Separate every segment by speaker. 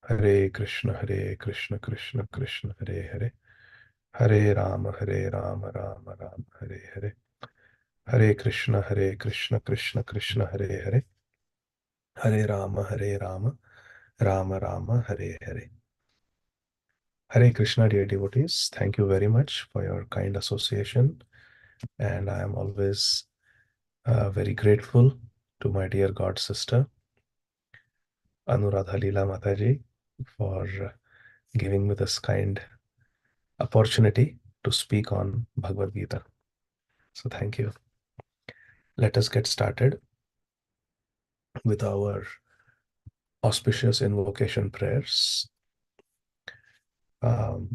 Speaker 1: Hare Krishna Krishna Krishna Hare Hare, Hare Ram Ram Ram Hare Hare, Hare Krishna Krishna Krishna Hare Hare, Hare Ram Ram Hare Hare. Hare Krishna, dear devotees. Thank you very much for your kind association. And I am always very grateful to my dear God sister, Anuradha Leela Mataji, for giving me this kind opportunity to speak on Bhagavad Gita. So thank you. Let us get started with our auspicious invocation prayers, the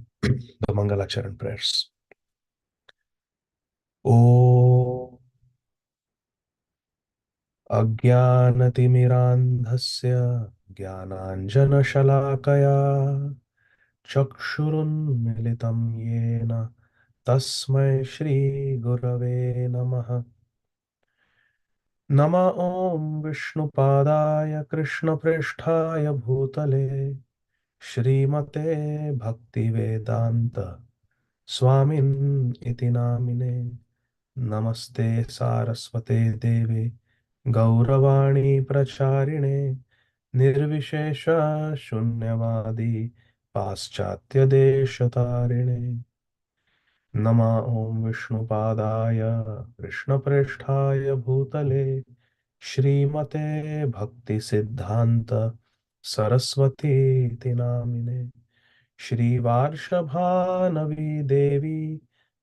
Speaker 1: Mangalacharan prayers. O अज्ञानतिमिरान्धस्य ज्ञानाञ्जनशलाकया चक्षुरुन्मिलितं येन तस्मै श्रीगुरवे नमः. नम ॐ विष्णुपादाय कृष्णप्रेष्ठाय भूतले श्रीमते भक्तिवेदान्त स्वामिन् इति नामिने. नमस्ते सारस्वते देवे गौरवाणी प्रचारिणे निर्विशेष शून्यवादी पाश्चात्यदेशतारिणे. नमः ॐ विष्णुपादाय कृष्णप्रेष्ठाय भूतले श्रीमते भक्तिसिद्धान्त सरस्वतीति नामिने. श्रीवार्षभानवी देवी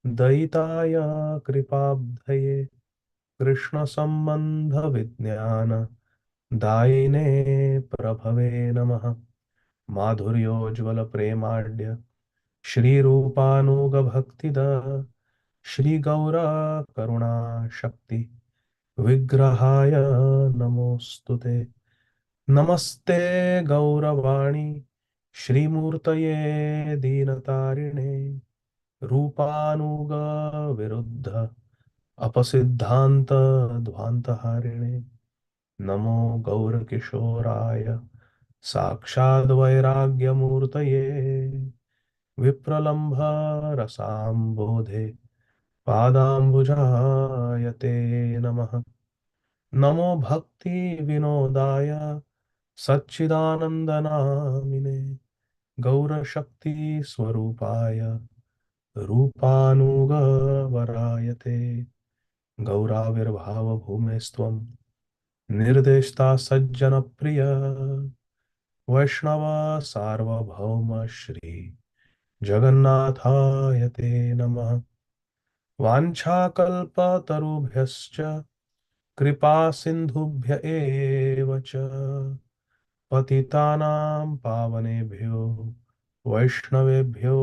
Speaker 1: दयिताय कृपाब्धये कृष्णसम्बन्धविज्ञान दायिने प्रभवे नमः. माधुर्योज्ज्वलप्रेमाढ्य श्रीरूपानुगभक्तिद श्रीगौरकरुणाशक्ति विग्रहाय नमोऽस्तुते. नमस्ते गौरवाणी श्रीमूर्तये दीनतारिणे रूपानुगविरुद्ध अपसिद्धान्त ध्वान्तहारिणे. नमो गौरकिशोराय साक्षाद् वैराग्यमूर्तये विप्रलम्भ रसाम्बोधे पादाम्बुजाय ते नमः. नमो भक्ति विनोदाय सच्चिदानन्दनामिने गौरशक्ति स्वरूपाय रूपानुगवराय ते. गौराविर्भाव भूमेस्त्वं निर्देष्टा सज्जनप्रिय वैष्णव सार्वभौम श्री जगन्नाथाय ते नमः. वाञ्छाकल्पतरुभ्यश्च कृपा सिन्धुभ्य एव च पतितानां पावनेभ्यो वैष्णवेभ्यो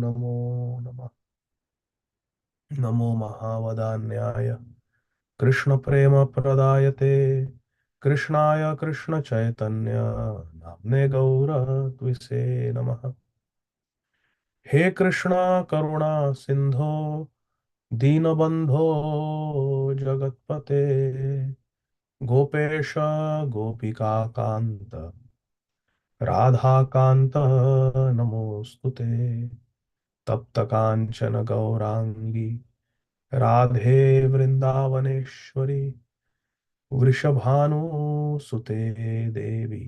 Speaker 1: नमो नमः. नमो महावदान्याय कृष्णप्रेमप्रदायते कृष्णाय कृष्णचैतन्य नाम्ने गौरत्विषे नमः. हे कृष्णा करुणा सिंधो दीनबंधो जगत्पते गोपेश गोपिका कांत राधाकांत नमोस्तुते. तप्त कांचन गौरांगी राधे वृंदावनेश्वरी वृषभानुसुते देवी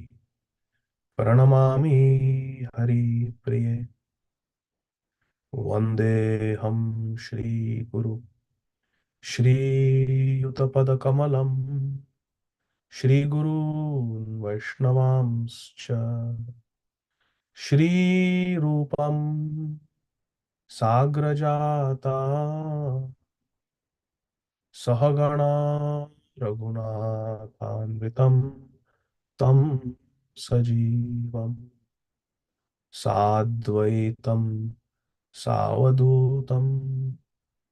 Speaker 1: प्रणमामि हरिप्रिये. वन्देऽहं श्रीगुरु श्रीयुतपदकमलं श्रीगुरून् वैष्णवांश्च श्रीरूपं साग्रजाता सहगणा रघुनाथान्वितं तं सजीवं साद्वैतं सावधूतं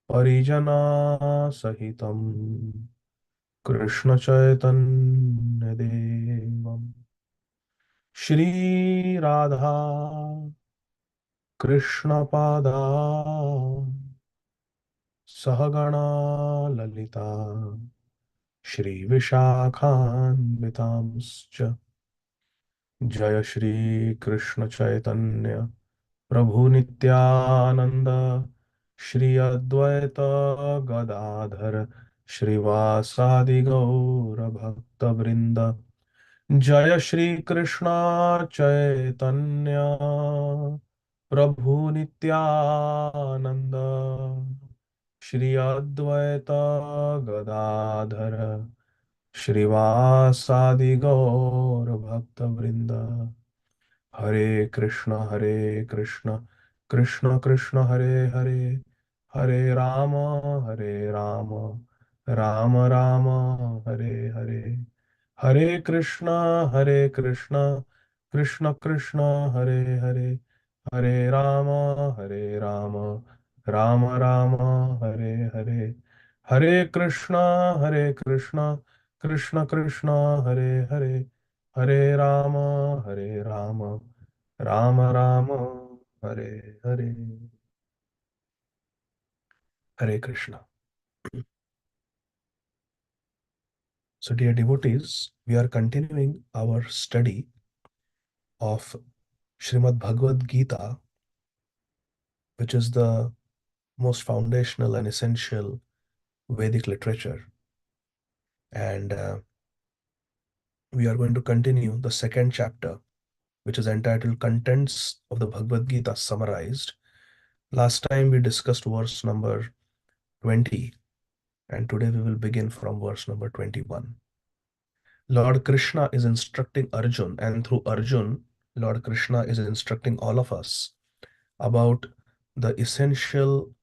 Speaker 1: परिजनासहितं कृष्णचैतन्यदेवं श्रीराधा कृष्णपादा सहगणा ललिता श्रीविशाखान्वितांश्च जय श्री कृष्ण चैतन्य प्रभु नित्यानंद श्री अद्वैत गदाधर श्रीवासादि गौर भक्त वृंद। जय श्री कृष्ण चैतन्य प्रभु नित्यानंद श्री अद्वैत गदाधर श्रीवासादि गौर भक्त वृंद। हरे कृष्ण कृष्ण कृष्ण हरे हरे, हरे राम राम राम हरे हरे। हरे कृष्ण कृष्ण कृष्ण हरे हरे, हरे राम राम राम हरे हरे। हरे कृष्ण कृष्ण कृष्ण हरे हरे, हरे Ram Ram Ram Hare Hare. Hare Krishna. So, dear devotees, we are continuing our study of Srimad Bhagavad Gita, which is the most foundational and essential Vedic literature. And we are going to continue the second chapter, which is entitled Contents of the Bhagavad Gita Summarized. Last time we discussed verse number 20, and today we will begin from verse number 21. Lord Krishna is instructing Arjun, and through Arjun, Lord Krishna is instructing all of us about the essential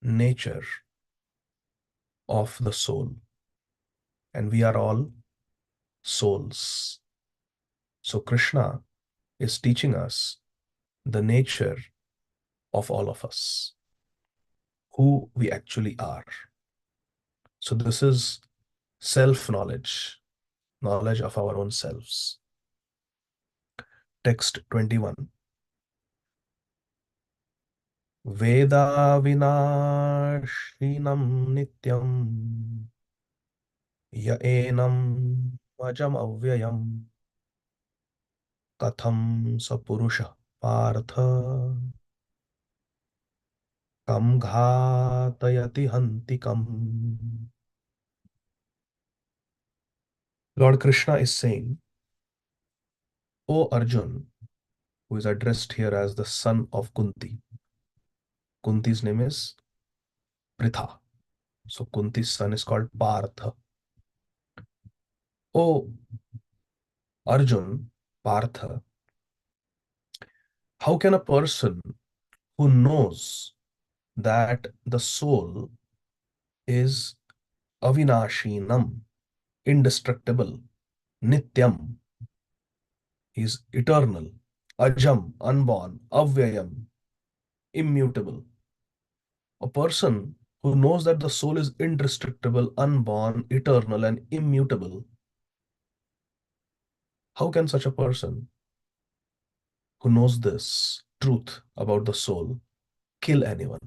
Speaker 1: nature of the soul. And we are all souls. So Krishna is teaching us the nature of all of us, who we actually are. So this is self-knowledge, knowledge of our own selves. Text 21. Veda vinashinam nityam ya enam ajam avyayam katham sapurusha partha kam ghatayati hantikam. Lord Krishna is saying, O Arjun, who is addressed here as the son of Kunti. Kunti's name is Pritha. So Kunti's son is called Partha. O Arjun, Partha, how can a person who knows that the soul is avinashinam, indestructible, nityam, is eternal, ajam, unborn, avyayam, immutable. A person who knows that the soul is indestructible, unborn, eternal, and immutable, how can such a person who knows this truth about the soul kill anyone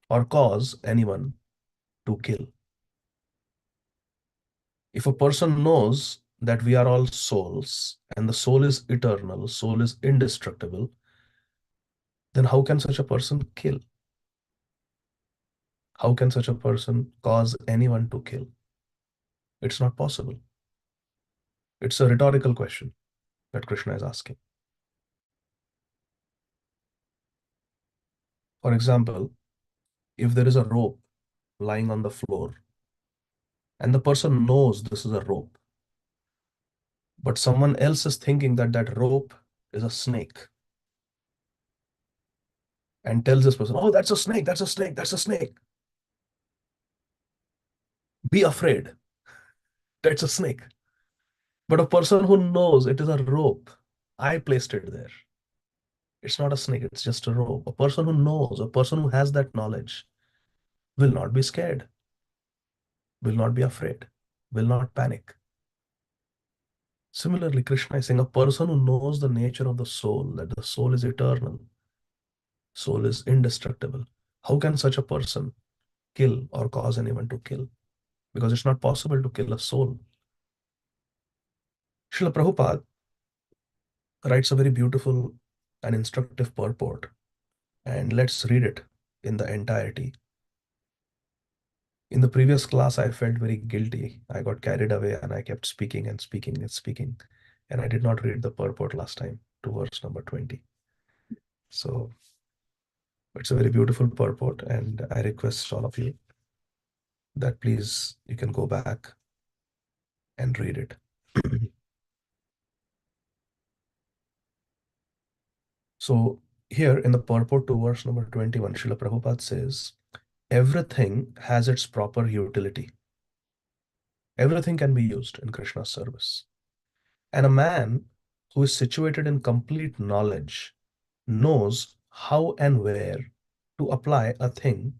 Speaker 1: or cause anyone to kill? If a person knows that we are all souls and the soul is eternal, soul is indestructible, then how can such a person kill? How can such a person cause anyone to kill? It's not possible. It's a rhetorical question that Krishna is asking. For example, if there is a rope lying on the floor and the person knows this is a rope, but someone else is thinking that that rope is a snake and tells this person, oh, that's a snake, that's a snake, that's a snake. Be afraid, that's a snake. But a person who knows it is a rope, I placed it there. It's not a snake, it's just a rope. A person who knows, a person who has that knowledge will not be scared, will not be afraid, will not panic. Similarly, Krishna is saying a person who knows the nature of the soul, that the soul is eternal, soul is indestructible, how can such a person kill or cause anyone to kill? Because it's not possible to kill a soul. Srila Prabhupada writes a very beautiful and instructive purport. And let's read it in the entirety. In the previous class, I felt very guilty. I got carried away and I kept speaking and speaking and speaking. And I did not read the purport last time to verse number 20. So it's a very beautiful purport, and I request all of you that please you can go back and read it. So here in the purport to verse number 21, Srila Prabhupada says, everything has its proper utility. Everything can be used in Krishna's service. And a man who is situated in complete knowledge knows how and where to apply a thing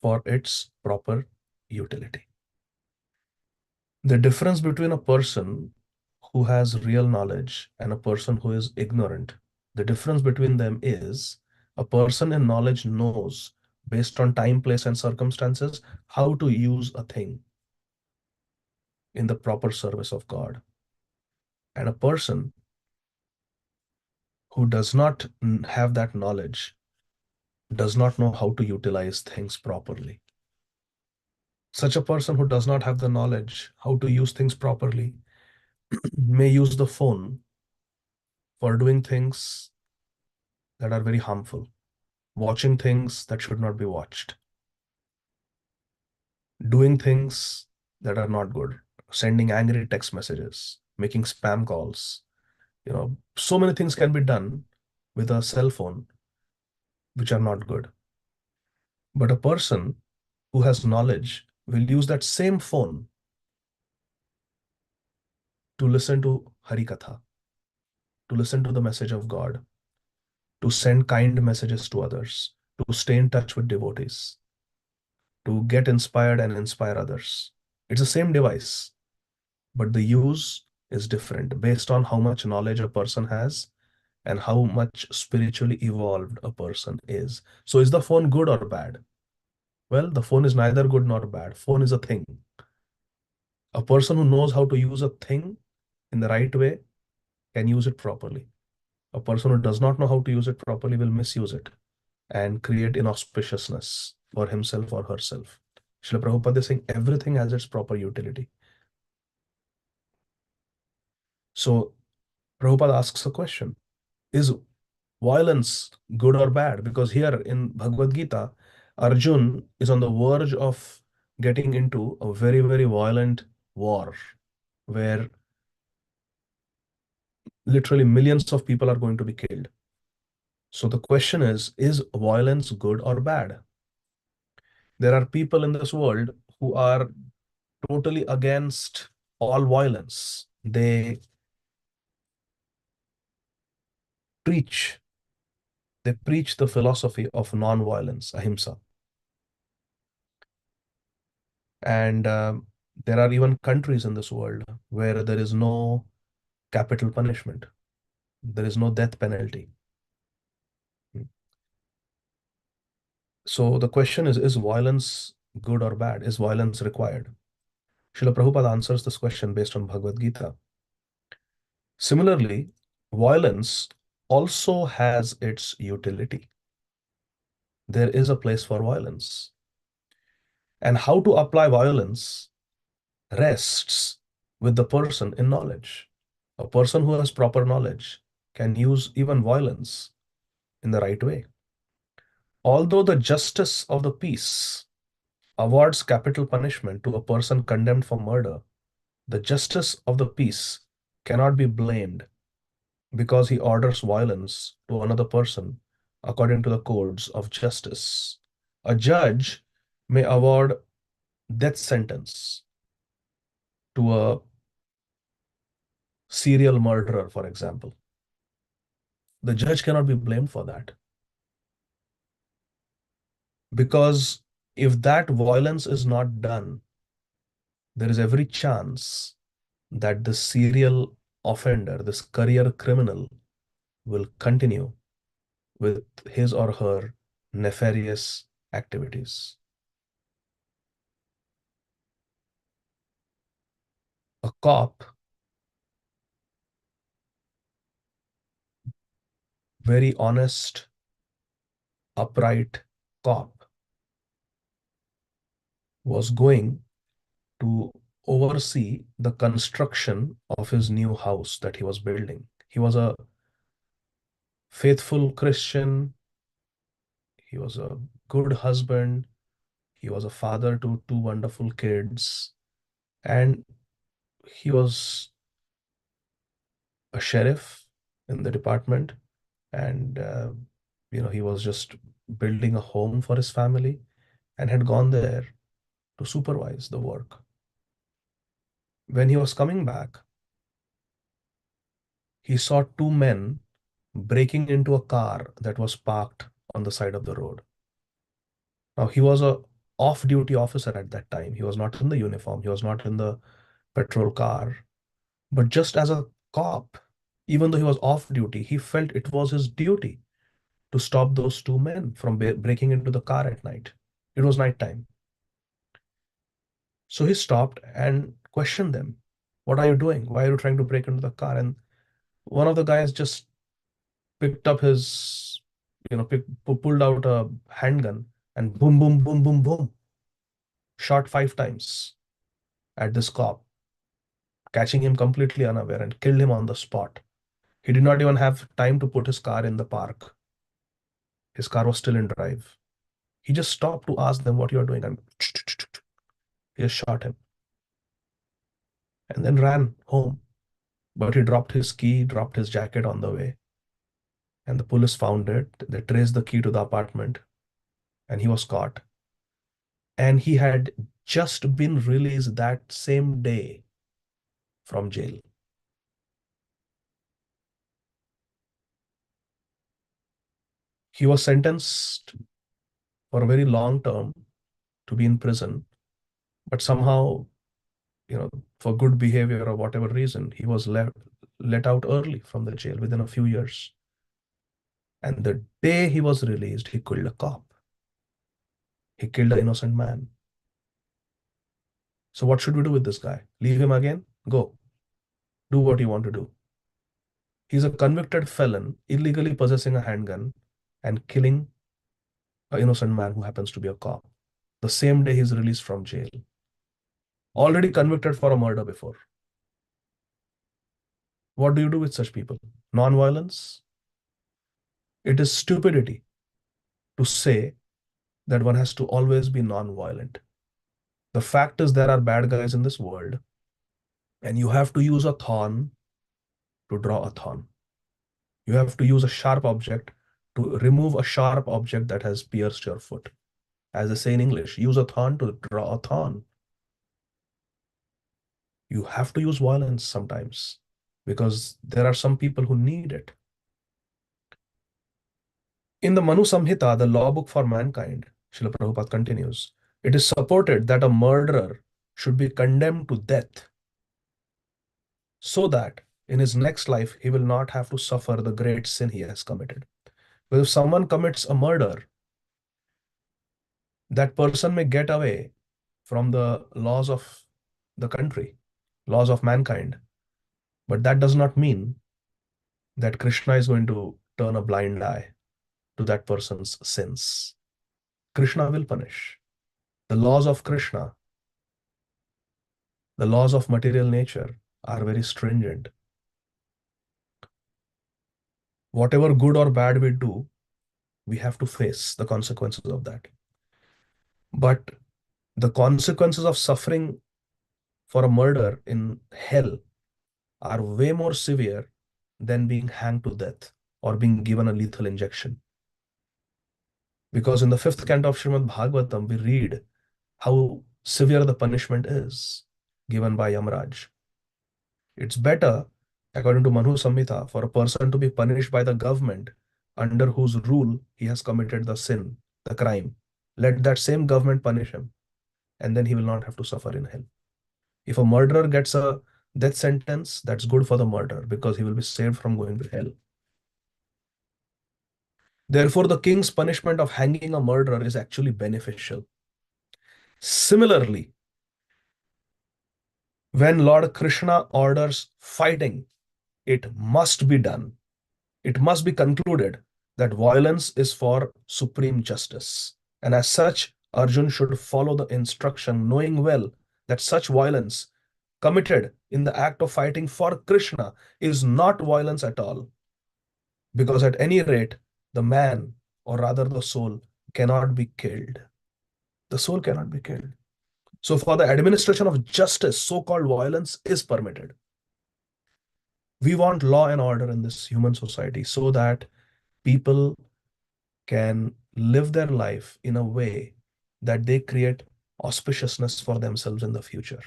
Speaker 1: for its proper utility. The difference between a person who has real knowledge and a person who is ignorant, the difference between them is a person in knowledge knows, based on time, place, and circumstances, how to use a thing in the proper service of God. And a person who does not have that knowledge does not know how to utilize things properly. Such a person who does not have the knowledge how to use things properly may use the phone for doing things that are very harmful, watching things that should not be watched, doing things that are not good, sending angry text messages, making spam calls. So many things can be done with a cell phone which are not good. But a person who has knowledge will use that same phone to listen to Harikatha, to listen to the message of God, to send kind messages to others, to stay in touch with devotees, to get inspired and inspire others. It's the same device, but the use is different based on how much knowledge a person has and how much spiritually evolved a person is. So is the phone good or bad? Well, the phone is neither good nor bad. Phone is a thing. A person who knows how to use a thing in the right way can use it properly. A person who does not know how to use it properly will misuse it and create inauspiciousness for himself or herself. Srila Prabhupada is saying everything has its proper utility. So Prabhupada asks a question: is violence good or bad? Because here in Bhagavad Gita, Arjun is on the verge of getting into a very, very violent war where literally millions of people are going to be killed. So the question is violence good or bad? There are people in this world who are totally against all violence. Preach, they preach the philosophy of non-violence, ahimsa. And there are even countries in this world where there is no capital punishment. There is no death penalty. So the question is violence good or bad? Is violence required? Srila Prabhupada answers this question based on Bhagavad Gita. Similarly, violence also has its utility. There is a place for violence. And how to apply violence rests with the person in knowledge. A person who has proper knowledge can use even violence in the right way. Although the justice of the peace awards capital punishment to a person condemned for murder, the justice of the peace cannot be blamed because he orders violence to another person according to the codes of justice. A judge may award death sentence to a serial murderer, for example. The judge cannot be blamed for that because if that violence is not done, there is every chance that the serial offender, this career criminal, will continue with his or her nefarious activities. A cop very honest, upright cop was going to oversee the construction of his new house that he was building. He was a faithful Christian, he was a good husband, he was a father to two wonderful kids, and he was a sheriff in the department. And, he was just building a home for his family and had gone there to supervise the work. When he was coming back, he saw two men breaking into a car that was parked on the side of the road. Now, he was a off-duty officer at that time. He was not in the uniform. He was not in the patrol car. But just as a cop, even though he was off duty, he felt it was his duty to stop those two men from breaking into the car at night. It was nighttime. So he stopped and questioned them. What are you doing? Why are you trying to break into the car? And one of the guys just picked up his, pulled out a handgun and boom, boom, boom, boom, boom, shot 5 times at this cop, catching him completely unaware and killed him on the spot. He did not even have time to put his car in the park. His car was still in drive. He just stopped to ask them what you are doing, and he just shot him and then ran home. But he dropped his key, dropped his jacket on the way, and the police found it. They traced the key to the apartment, and he was caught. And he had just been released that same day from jail. He was sentenced for a very long term to be in prison, but somehow, for good behavior or whatever reason, he was let out early from the jail within a few years. And the day he was released, he killed a cop. He killed an innocent man. So what should we do with this guy? Leave him again? Go. Do what you want to do. He's a convicted felon, illegally possessing a handgun and killing an innocent man who happens to be a cop. The same day he's released from jail. Already convicted for a murder before. What do you do with such people? Non-violence? It is stupidity to say that one has to always be non-violent. The fact is there are bad guys in this world, and you have to use a thorn to draw a thorn. You have to use a sharp object to remove a sharp object that has pierced your foot. As they say in English, use a thorn to draw a thorn. You have to use violence sometimes because there are some people who need it. In the Manu Samhita, the law book for mankind, Srila Prabhupada continues, it is supported that a murderer should be condemned to death so that in his next life he will not have to suffer the great sin he has committed. But if someone commits a murder, that person may get away from the laws of the country, laws of mankind. But that does not mean that Krishna is going to turn a blind eye to that person's sins. Krishna will punish. The laws of Krishna, the laws of material nature are very stringent. Whatever good or bad we do, we have to face the consequences of that. But the consequences of suffering for a murder in hell are way more severe than being hanged to death or being given a lethal injection. Because in the 5th canto of Srimad Bhagavatam, we read how severe the punishment is given by Yamraj. It's better, according to Manu Samhita, for a person to be punished by the government under whose rule he has committed the sin, the crime. Let that same government punish him, and then he will not have to suffer in hell. If a murderer gets a death sentence, that's good for the murderer because he will be saved from going to hell. Therefore, the king's punishment of hanging a murderer is actually beneficial. Similarly, when Lord Krishna orders fighting, it must be done. it must be concluded that violence is for supreme justice. And as such, Arjun should follow the instruction, knowing well that such violence committed in the act of fighting for Krishna is not violence at all. Because at any rate, the man, or rather the soul, cannot be killed. The soul cannot be killed. So, for the administration of justice, so called violence is permitted. We want law and order in this human society so that people can live their life in a way that they create auspiciousness for themselves in the future.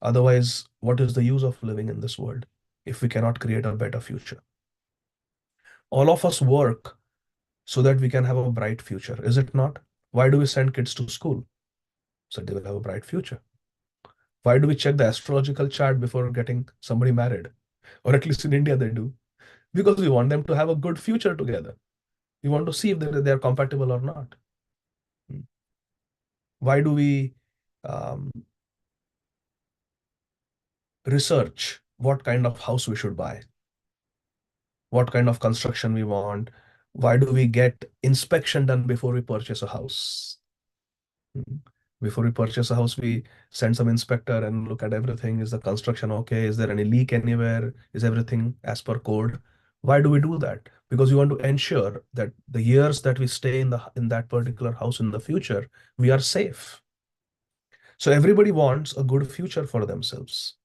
Speaker 1: Otherwise, what is the use of living in this world if we cannot create a better future? All of us work so that we can have a bright future, is it not? Why do we send kids to school? So they will have a bright future. Why do we check the astrological chart before getting somebody married? Or at least in India, they do. Because we want them to have a good future together. We want to see if they're compatible or not. Why do we research what kind of house we should buy? What kind of construction we want? Why do we get inspection done before we purchase a house? Before we purchase a house, we send some inspector and look at everything. Is the construction okay? Is there any leak anywhere? Is everything as per code? Why do we do that? Because we want to ensure that the years that we stay in that particular house in the future, we are safe. So everybody wants a good future for themselves.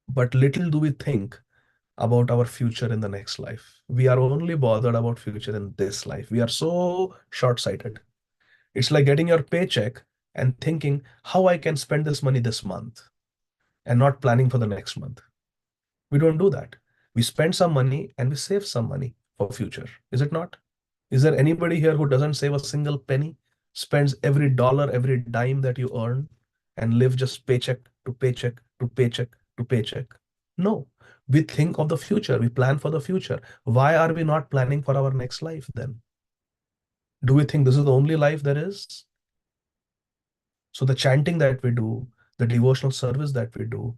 Speaker 1: But little do we think about our future in the next life. We are only bothered about future in this life. We are so short-sighted. It's like getting your paycheck and thinking how I can spend this money this month and not planning for the next month. We don't do that. We spend some money and we save some money for future. Is it not? Is there anybody here who doesn't save a single penny, spends every dollar, every dime that you earn and live just paycheck to paycheck to paycheck to paycheck? No. We think of the future. We plan for the future. Why are we not planning for our next life then? Do we think this is the only life there is? So the chanting that we do, the devotional service that we do,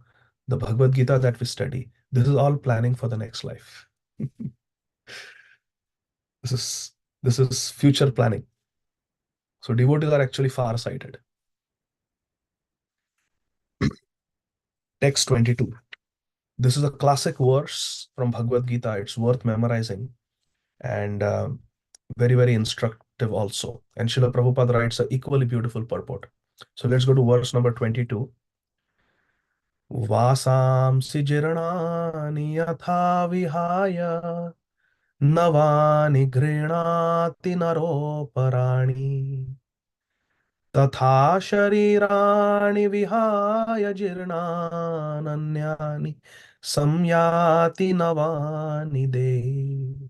Speaker 1: the Bhagavad Gita that we study, this is all planning for the next life. This is future planning. So devotees are actually far-sighted. Text 22. This is a classic verse from Bhagavad Gita. It's worth memorizing and very, very instructive also. And Srila Prabhupada writes an equally beautiful purport. So let's go to verse number 22. Vasamsi jirnani yatha vihaya navani grinati naroparani तथा शरीराणि विहाय जीर्णानन्यानि संयाति नवानि देहि.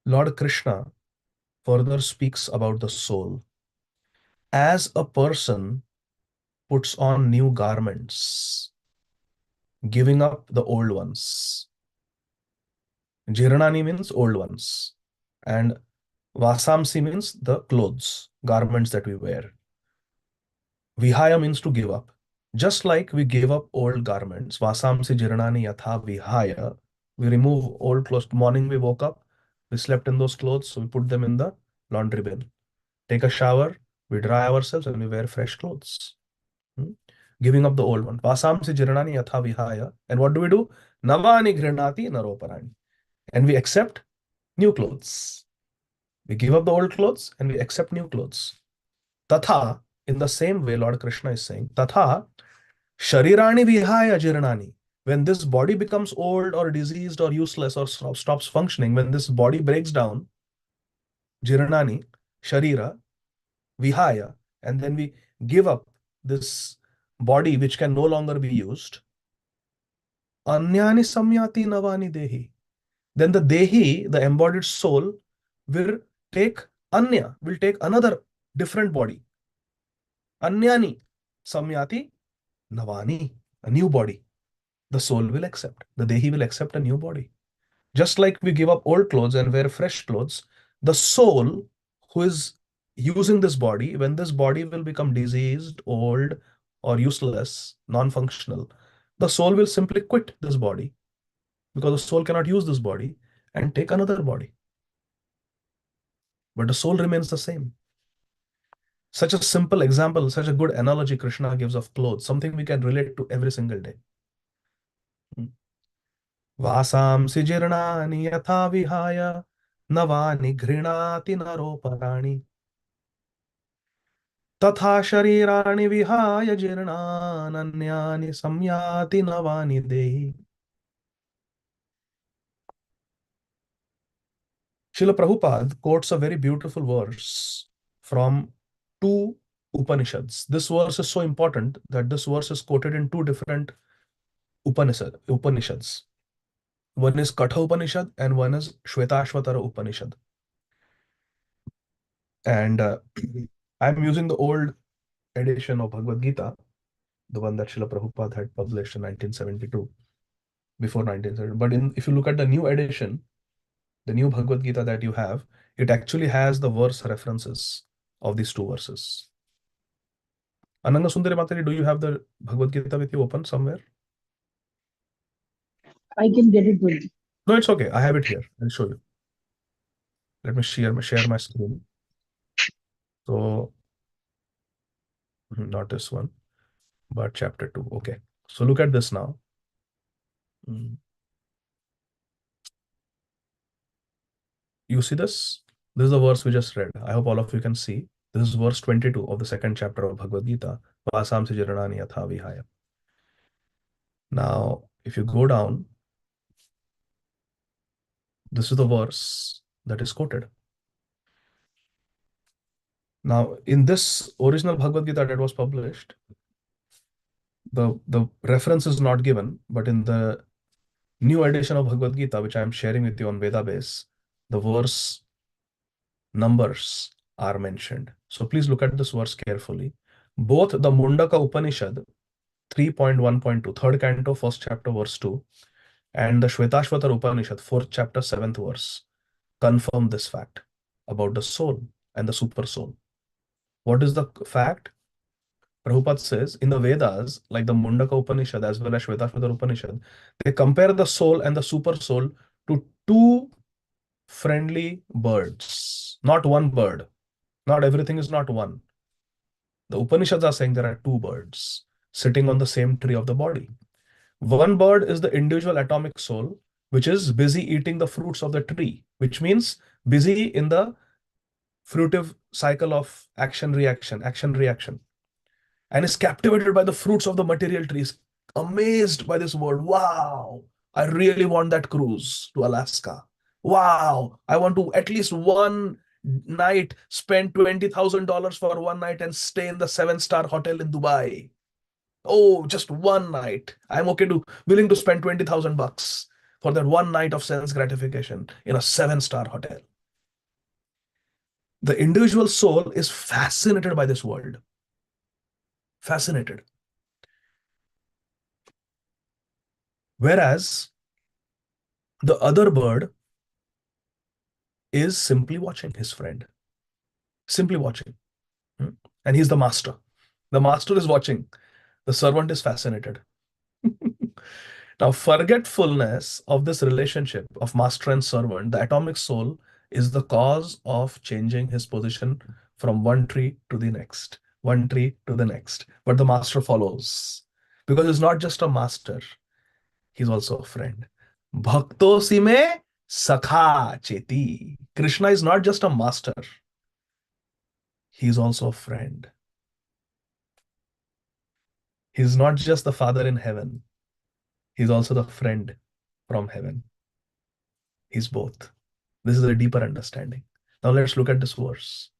Speaker 1: Lord Krishna further speaks about the soul. As a person puts on new garments, giving up the old ones. Jirnani means old ones. And Vasamsi means the clothes, garments that we wear. Vihaya means to give up. Just like we gave up old garments, Vasamsi Jirnani Yatha Vihaya, we remove old clothes. Morning we woke up, we slept in those clothes, so we put them in the laundry bin. Take a shower, we dry ourselves and we wear fresh clothes. Giving up the old one. Vasamsi Jirnani Yatha Vihaya. And what do? Navani Grinati Naroparani. And we accept new clothes. We give up the old clothes and we accept new clothes. Tatha, in the same way, Lord Krishna is saying, Tatha, Sharirani Vihaya Jirnani. When this body becomes old or diseased or useless or stops functioning, when this body breaks down, Jirnani, Sharira, Vihaya, and then we give up this body which can no longer be used, Anyani Samyati Navani Dehi. Then the Dehi, the embodied soul, will take Anya, will take another different body. Anyani Samyati Navani, a new body. The soul will accept. The Dehi will accept a new body. Just like we give up old clothes and wear fresh clothes, the soul, who is using this body, when this body will become diseased, old, or useless, non-functional, the soul will simply quit this body because the soul cannot use this body and take another body. But the soul remains the same. Such a simple example, such a good analogy Krishna gives of clothes, something we can relate to every single day. Vasamsi jirnani yatha vihaya navani घृणाति नरोपराणि तथा शरीराणि विहाय जीर्णान्यानि संयाति नवानि देहि. Srila Prabhupada quotes a very beautiful verse from two Upanishads. This verse is so important that this verse is quoted in two different Upanishads. One is Katha Upanishad and one is Shvetashvatara Upanishad. And I'm using the old edition of Bhagavad Gita, the one that Srila Prabhupada had published in 1972, before 1970. But if you look at the new edition, the new Bhagavad Gita that you have, it actually has the verse references of these two verses. Ananga Sundari Matari, do you have the Bhagavad Gita with you open somewhere?
Speaker 2: I can get it with you.
Speaker 1: No, it's okay. I have it here. I'll show you. Let me share my screen. So, not this one, but chapter 2. Okay. So look at this now. You see this? This is the verse we just read. I hope all of you can see. This is verse 22 of the second chapter of Bhagavad Gita. Vasamsi jirnani yatha vihaya. Now, if you go down, this is the verse that is quoted. Now, in this original Bhagavad Gita that was published, the reference is not given, but in the new edition of Bhagavad Gita, which I am sharing with you on Veda base, the verse numbers are mentioned. So please look at this verse carefully. Both the Mundaka Upanishad 3.1.2, third canto, first chapter, verse 2, and the Shvetashvatara Upanishad, fourth chapter, seventh verse, confirm this fact about the soul and the super soul. What is the fact? Prabhupada says in the Vedas, like the Mundaka Upanishad as well as Shvetashvatara Upanishad, they compare the soul and the super soul to two friendly birds, not one bird. Not everything is not one. The Upanishads are saying there are two birds sitting on the same tree of the body. One bird is the individual atomic soul, which is busy eating the fruits of the tree, which means busy in the fruitive cycle of action, reaction, and is captivated by the fruits of the material trees, amazed by this world. Wow, I really want that cruise to Alaska. Wow, I want to at least one night spend $20,000 for one night and stay in the 7-star hotel in Dubai. Oh, just one night. I'm willing to spend 20,000 bucks for that one night of sense gratification in a 7-star hotel. The individual soul is fascinated by this world. Fascinated. Whereas the other bird is simply watching his friend. Simply watching. And he's the master. The master is watching. The servant is fascinated. Now, forgetfulness of this relationship of master and servant, the atomic soul, is the cause of changing his position from one tree to the next, one tree to the next. But the master follows because he's not just a master, he's also a friend. Bhakto sime sakha cheti. Krishna is not just a master, he's also a friend. He's not just the Father in heaven, he's also the friend from heaven. He's both. This is a deeper understanding. Now let's look at this verse.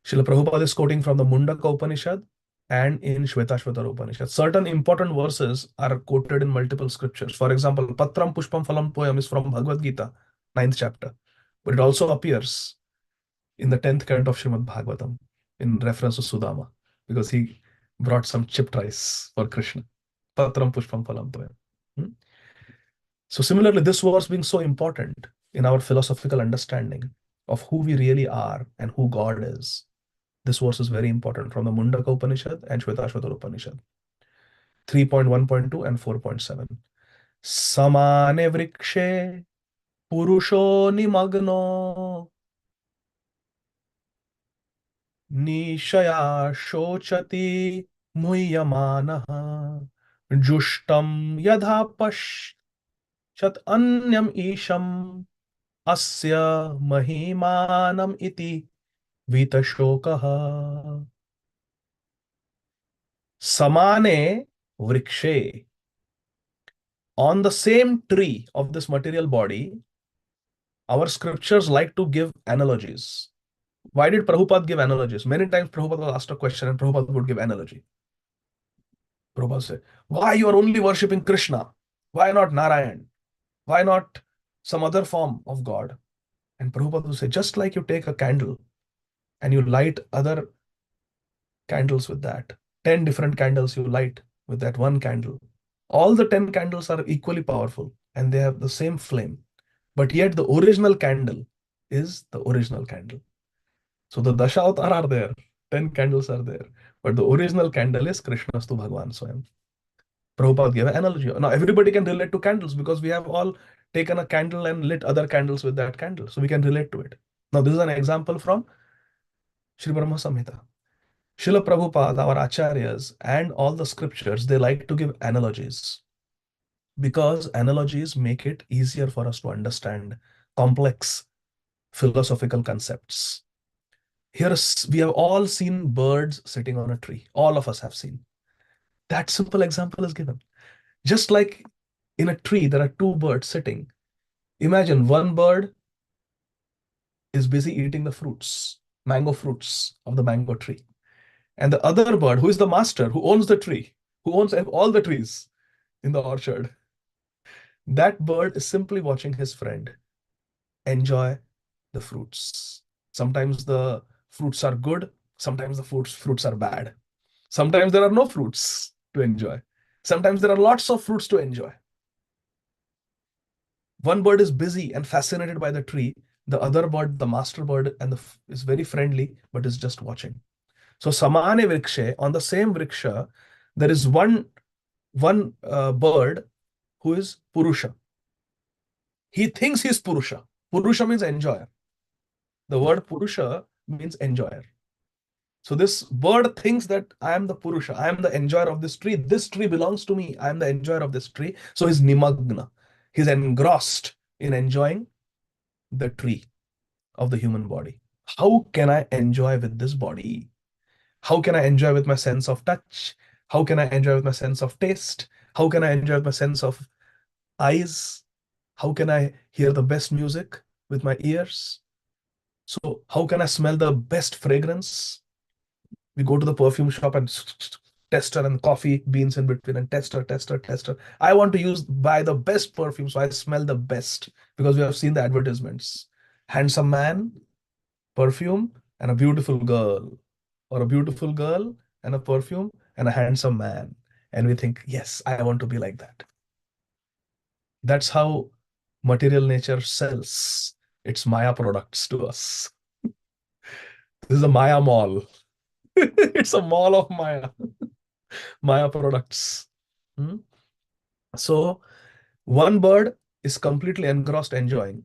Speaker 1: Srila Prabhupada is quoting from the Mundaka Upanishad and in Shvetashvatara Upanishad. Certain important verses are quoted in multiple scriptures. For example, Patram Pushpam Phalam poem is from Bhagavad Gita, 9th chapter. But it also appears in the 10th canto of Srimad Bhagavatam in reference to Sudama, because he brought some chipped rice for Krishna. Patram Pushpam Phalam poem. So similarly, this verse being so important in our philosophical understanding of who we really are and who God is. This verse is very important from the Mundaka Upanishad and Shvetashvatara Upanishad. 3.1.2 and 4.7. Samane vrikshe purusho nimagno nishaya shochati muhyamanaha jushtam yadha pashat anyam isham asya mahimanam iti vitashokaha. Samane vrikshe. On the same tree of this material body, our scriptures like to give analogies. Why did Prabhupada give analogies? Many times Prabhupada was asked a question and Prabhupada would give analogy. Prabhupada said, why you are only worshipping Krishna? Why not Narayan? Why not some other form of God? And Prabhupada would say, just like you take a candle and you light other candles with that, 10 different candles you light with that one candle. All the 10 candles are equally powerful and they have the same flame. But yet the original candle is the original candle. So the Dasha Avatar are there, 10 candles are there. But the original candle is Krishnastu Bhagwan Swayam. Prabhupada gave an analogy. Now everybody can relate to candles because we have all taken a candle and lit other candles with that candle. So we can relate to it. Now this is an example from Sri Brahma Samhita. Srila Prabhupada, our acharyas, and all the scriptures, they like to give analogies because analogies make it easier for us to understand complex philosophical concepts. Here, we have all seen birds sitting on a tree. All of us have seen. That simple example is given. Just like in a tree, there are two birds sitting. Imagine one bird is busy eating the fruits, mango fruits of the mango tree. And the other bird, who is the master, who owns the tree, who owns all the trees in the orchard, that bird is simply watching his friend enjoy the fruits. Sometimes the fruits are good, sometimes the fruits are bad. Sometimes there are no fruits to enjoy. Sometimes there are lots of fruits to enjoy. One bird is busy and fascinated by the tree. The other bird, the master bird, is very friendly, but is just watching. So samane vrikshe, on the same vriksha, there is one bird who is Purusha. He thinks he's Purusha. Purusha means enjoyer. The word Purusha means enjoyer. So this bird thinks that I am the Purusha. I am the enjoyer of this tree. This tree belongs to me. I am the enjoyer of this tree. So he's nimagna. He's engrossed in enjoying the tree of the human body. How can I enjoy with this body? How can I enjoy with my sense of touch? How can I enjoy with my sense of taste? How can I enjoy with my sense of eyes? How can I hear the best music with my ears? So how can I smell the best fragrance? We go to the perfume shop and tester and coffee beans in between and tester. I want to buy the best perfume, so I smell the best because we have seen the advertisements. Handsome man, perfume, and a beautiful girl, or a beautiful girl and a perfume and a handsome man. And we think, yes, I want to be like that. That's how material nature sells its Maya products to us. This is a Maya mall. It's a mall of Maya products. So one bird is completely engrossed enjoying,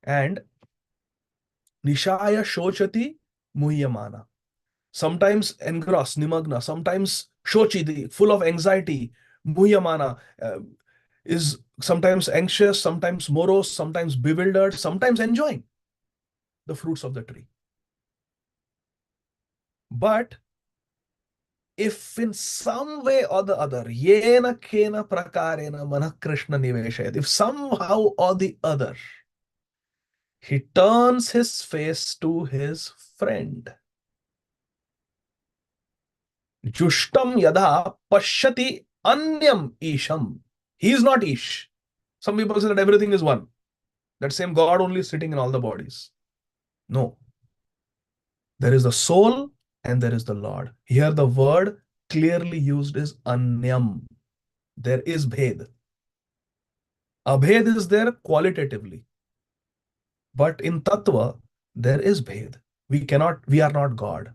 Speaker 1: and Nishaya shochati muhyamana. Sometimes engrossed, nimagna, sometimes shochi, full of anxiety, muhyamana, is sometimes anxious, sometimes morose, sometimes bewildered, sometimes enjoying the fruits of the tree. But if in some way or the other, yena kena prakarena manah Krishna niveshayat, if somehow or the other, he turns his face to his friend, Jushtam yada pashyati anyam isham. He is not Ish. Some people say that everything is one. That same God only is sitting in all the bodies. No. There is the soul and there is the Lord. Here the word clearly used is anyam. There is bhed. Abhed is there qualitatively. But in Tattva, there is Bhed. We are not God.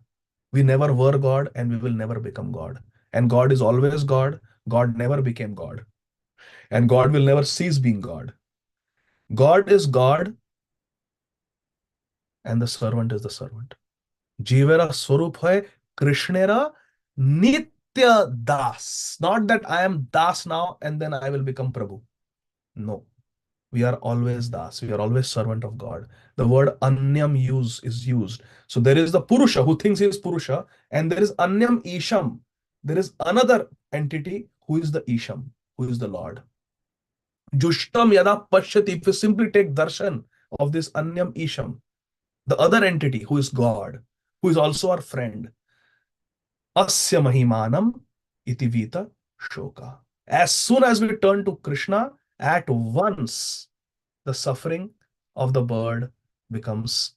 Speaker 1: We never were God and we will never become God. And God is always God. God never became God. And God will never cease being God. God is God and the servant is the servant. Jivera Swarup hai Krishnera Nitya Das. Not that I am Das now and then I will become Prabhu. No. We are always Das. We are always servant of God. The word Anyam is used. So there is the Purusha who thinks he is Purusha, and there is Anyam Isham. There is another entity who is the Isham, who is the Lord. Jushtam Yada Pashyati. If you simply take darshan of this Anyam Isham, the other entity who is God, who is also our friend, Asya Mahimanam iti Vita Shoka. As soon as we turn to Krishna, at once the suffering of the bird becomes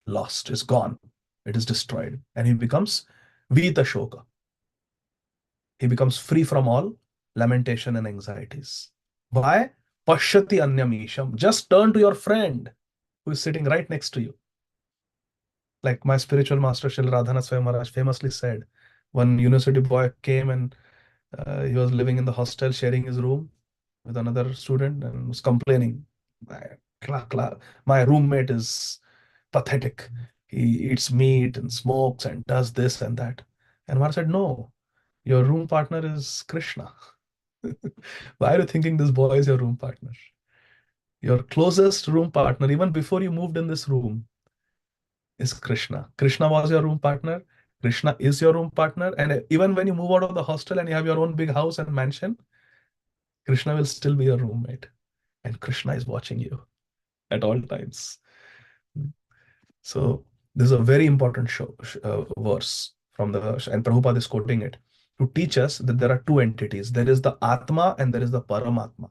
Speaker 1: lost, is gone, it is destroyed, and he becomes Vita Shoka. He becomes free from all lamentation and anxieties. Why? Pashyati Anyamisham. Just turn to your friend who is sitting right next to you. Like my spiritual master Shri Radhana Swami Maharaj famously said, one university boy came and he was living in the hostel sharing his room with another student and was complaining. My roommate is pathetic. He eats meat and smokes and does this and that. And Maharaj said, no, your room partner is Krishna. Why are you thinking this boy is your room partner? Your closest room partner, even before you moved in this room, is Krishna. Krishna was your room partner. Krishna is your room partner. And even when you move out of the hostel and you have your own big house and mansion, Krishna will still be your roommate. And Krishna is watching you at all times. So this is a very important verse from the, and Prabhupada is quoting it to teach us that there are two entities. There is the Atma and there is the Paramatma.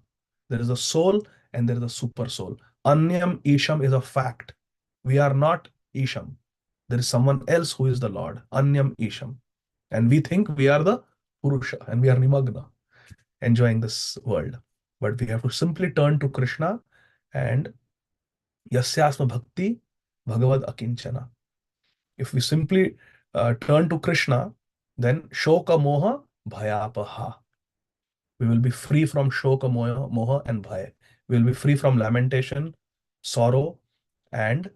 Speaker 1: There is the soul and there is the super soul. Anyam Isham is a fact. We are not Isham. There is someone else who is the Lord. Anyam Isham. And we think we are the Purusha and we are Nimagna, enjoying this world. But we have to simply turn to Krishna and Yasyasma Bhakti Bhagavad Akinchana. If we simply turn to Krishna, then Shoka Moha Bhayapaha. We will be free from Shoka Moha and Bhaya. We will be free from lamentation, sorrow, and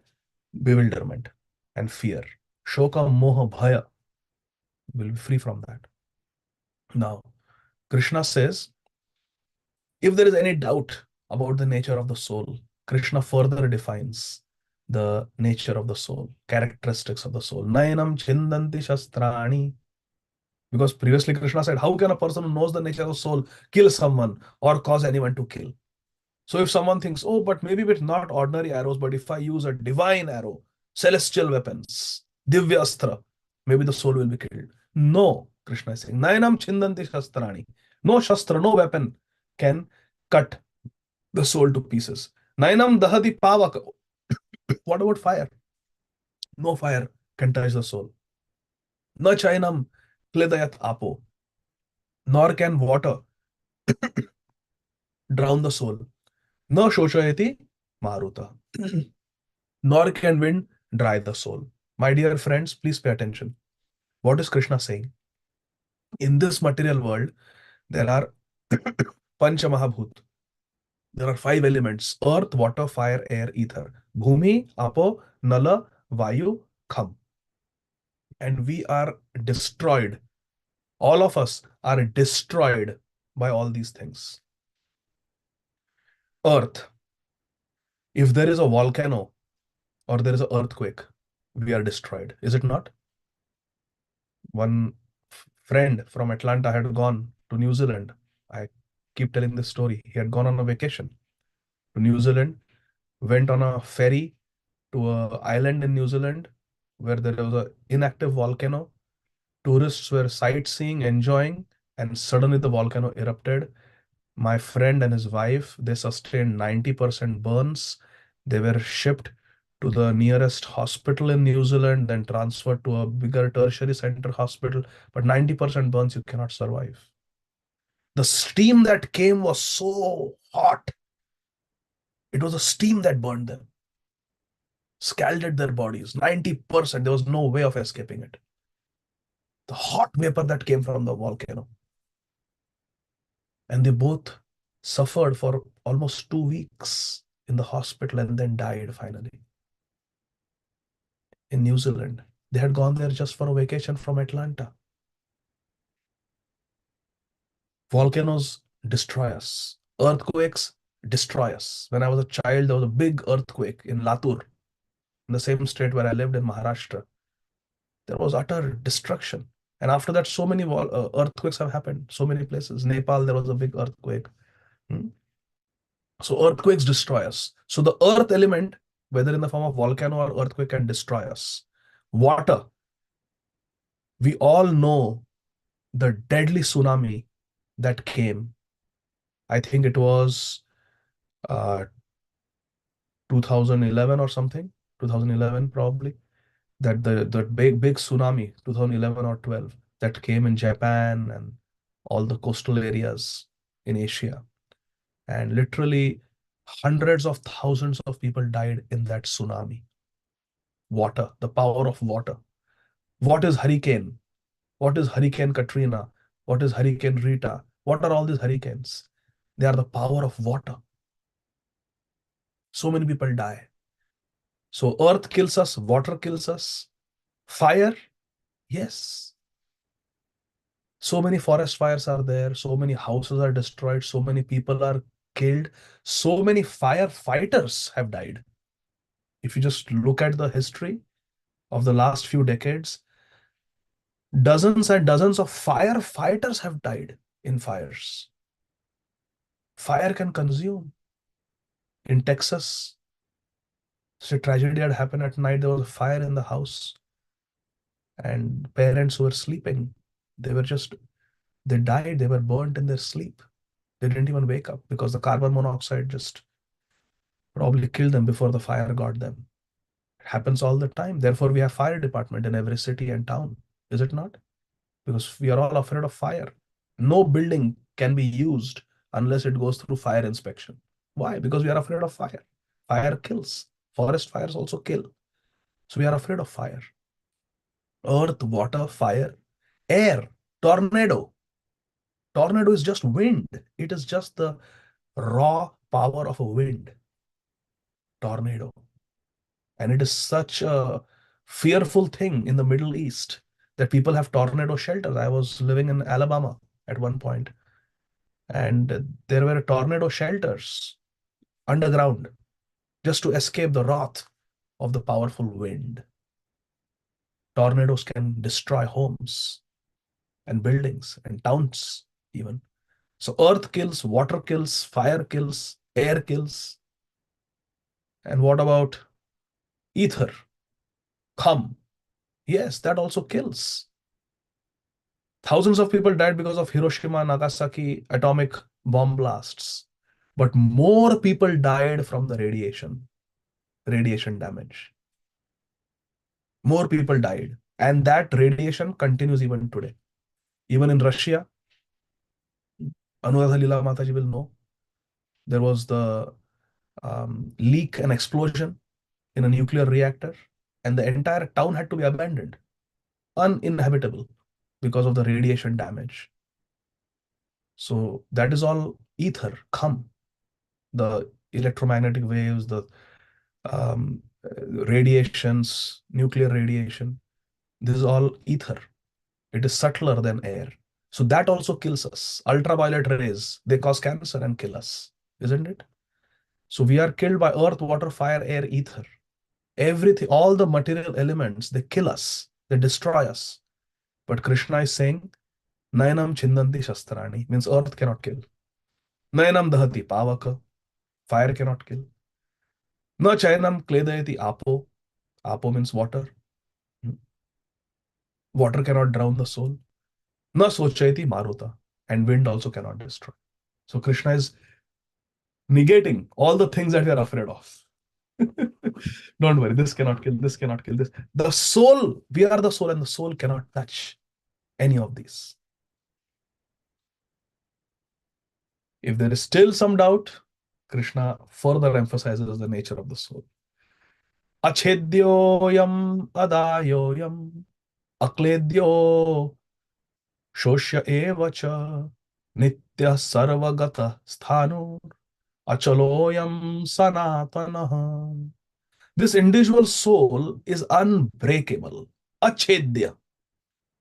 Speaker 1: bewilderment and fear. Shoka Moha Bhaya. We will be free from that. Now, Krishna says, if there is any doubt about the nature of the soul, Krishna further defines the nature of the soul, characteristics of the soul. Nayanam chindanti shastrani. Because previously Krishna said, how can a person who knows the nature of the soul kill someone or cause anyone to kill? So if someone thinks, oh, but maybe it's not ordinary arrows, but if I use a divine arrow, celestial weapons, divyastra, maybe the soul will be killed. No, Krishna is saying, Nayanam chindanti shastrani. No shastra, no weapon can cut the soul to pieces. Nayanam dahati pavaka. What about fire? No fire can touch the soul. Na chainam kledayat apo. Nor can water drown the soul. No shoshayati maruta. Nor can wind dry the soul. My dear friends, please pay attention. What is Krishna saying? In this material world, there are Pancha Mahabhut. There are 5 elements: earth, water, fire, air, ether. Bhumi, Apo, Nala, Vayu, Kham. And we are destroyed. All of us are destroyed by all these things. Earth. If there is a volcano or there is an earthquake, we are destroyed. Is it not? One friend from Atlanta had gone to New Zealand. I keep telling this story. He had gone on a vacation to New Zealand, went on a ferry to an island in New Zealand where there was an inactive volcano. Tourists were sightseeing, enjoying, and suddenly the volcano erupted. My friend and his wife, they sustained 90% burns. They were shipped to the nearest hospital in New Zealand, then transferred to a bigger tertiary center hospital. But 90% burns, you cannot survive. The steam that came was so hot. It was a steam that burned them. scalded their bodies, 90%. There was no way of escaping it. The hot vapor that came from the volcano. And they both suffered for almost 2 weeks in the hospital and then died finally in New Zealand. They had gone there just for a vacation from Atlanta. Volcanoes destroy us. Earthquakes destroy us. When I was a child, there was a big earthquake in Latur, in the same state where I lived in Maharashtra. There was utter destruction. And after that, so many earthquakes have happened, so many places. Nepal, there was a big earthquake. Hmm. So earthquakes destroy us. So the earth element, whether in the form of volcano or earthquake, can destroy us. Water. We all know the deadly tsunami that came. I think it was uh, 2011 or something, 2011 probably, that the big tsunami, 2011 or 12, that came in Japan and all the coastal areas in Asia. And literally hundreds of thousands of people died in that tsunami. Water, the power of water. What is hurricane? What is Hurricane Katrina? What is Hurricane Rita? What are all these hurricanes? They are the power of water. So many people die. So earth kills us, water kills us. Fire, yes. So many forest fires are there. So many houses are destroyed. So many people are killed. So many firefighters have died. If you just look at the history of the last few decades, dozens and dozens of firefighters have died in fires. Fire can consume. In Texas, so a tragedy had happened at night. There was a fire in the house, and parents who were sleeping, they died. They were burnt in their sleep. They didn't even wake up because the carbon monoxide just probably killed them before the fire got them. It happens all the time. Therefore, we have fire department in every city and town, is it not? Because we are all afraid of fire. No building can be used unless it goes through fire inspection. Why? Because we are afraid of fire. Fire kills. Forest fires also kill. So we are afraid of fire. Earth, water, fire, air, tornado. Tornado is just wind. It is just the raw power of a wind. Tornado. And it is such a fearful thing in the Middle East that people have tornado shelters. I was living in Alabama at one point, and there were tornado shelters underground just to escape the wrath of the powerful wind. Tornadoes can destroy homes and buildings and towns even. So earth kills, water kills, fire kills, air kills. And what about ether? Kham. Yes, that also kills. Thousands of people died because of Hiroshima, Nagasaki atomic bomb blasts. But more people died from the radiation damage. More people died. And that radiation continues even today. Even in Russia, Anuradha Lila Mataji will know, there was the leak and explosion in a nuclear reactor, and the entire town had to be abandoned, uninhabitable because of the radiation damage. So that is all ether, kham, the electromagnetic waves, the radiations, nuclear radiation. This is all ether. It is subtler than air. So that also kills us. Ultraviolet rays, they cause cancer and kill us, isn't it? So we are killed by earth, water, fire, air, ether. Everything, all the material elements, they kill us, they destroy us. But Krishna is saying, Nayanam chindanti shastrani, means earth cannot kill. Nayanam dahati pavaka, fire cannot kill. Na chayanam kledayati apo, apo means water. Water cannot drown the soul. Na sochayati maruta, and wind also cannot destroy. So Krishna is negating all the things that we are afraid of. Don't worry, this cannot kill, this cannot kill this. The soul, we are the soul, and the soul cannot touch any of these. If there is still some doubt, Krishna further emphasizes the nature of the soul. Achedyoyam adayoyam akledyo shoshya evacha nitya sarvagata sthanu achaloyam sanatanaha. This individual soul is unbreakable, achedya.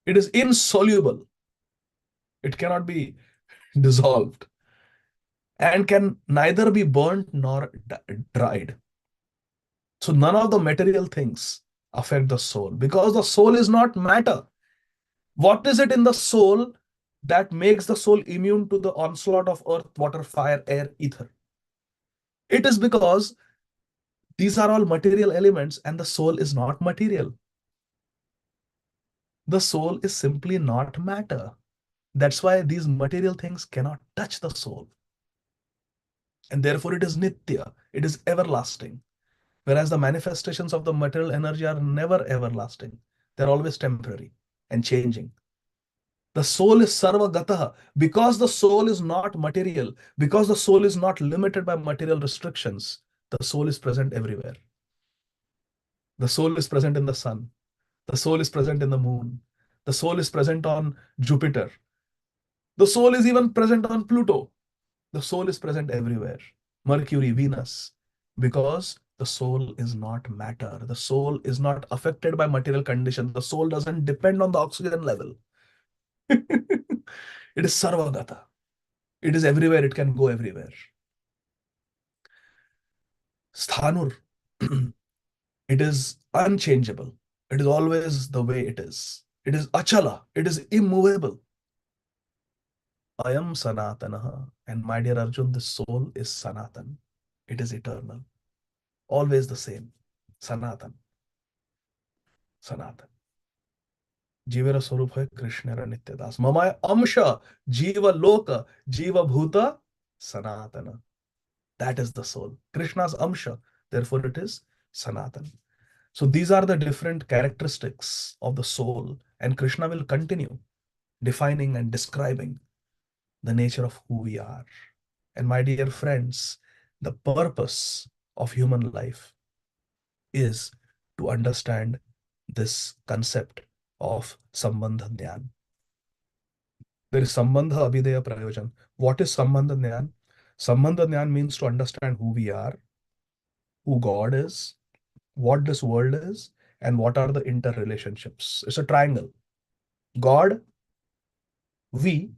Speaker 1: It is insoluble. It cannot be dissolved and can neither be burnt nor dried. So none of the material things affect the soul because the soul is not matter. What is it in the soul that makes the soul immune to the onslaught of earth, water, fire, air, ether? It is because these are all material elements and the soul is not material. The soul is simply not matter. That's why these material things cannot touch the soul. And therefore it is nitya, it is everlasting. Whereas the manifestations of the material energy are never everlasting. They're always temporary and changing. The soul is sarvagataha. Because the soul is not material, because the soul is not limited by material restrictions, the soul is present everywhere. The soul is present in the sun. The soul is present in the moon. The soul is present on Jupiter. The soul is even present on Pluto. The soul is present everywhere. Mercury, Venus, because the soul is not matter. The soul is not affected by material conditions. The soul doesn't depend on the oxygen level. It is sarvagata. It is everywhere. It can go everywhere. Sthanur. It is unchangeable. It is always the way it is. It is achala. It is immovable. Ayam sanatanaha. And my dear Arjun, the soul is sanatan. It is eternal. Always the same. Sanatan. Sanatan. Jivera Swarup hai Krishnera Nityadas. Mamaya Amsha Jiva Loka Jiva Bhuta Sanatana. That is the soul. Krishna's Amsha. Therefore it is Sanatan. So these are the different characteristics of the soul. And Krishna will continue defining and describing the nature of who we are. And my dear friends, the purpose of human life is to understand this concept of Sambandha Dhyan. There is Sambandha Abhideya Prayojan. What is Sambandha Dhyan? Sambandha Dhyan means to understand who we are, who God is, what this world is, and what are the interrelationships. It's a triangle. God, we,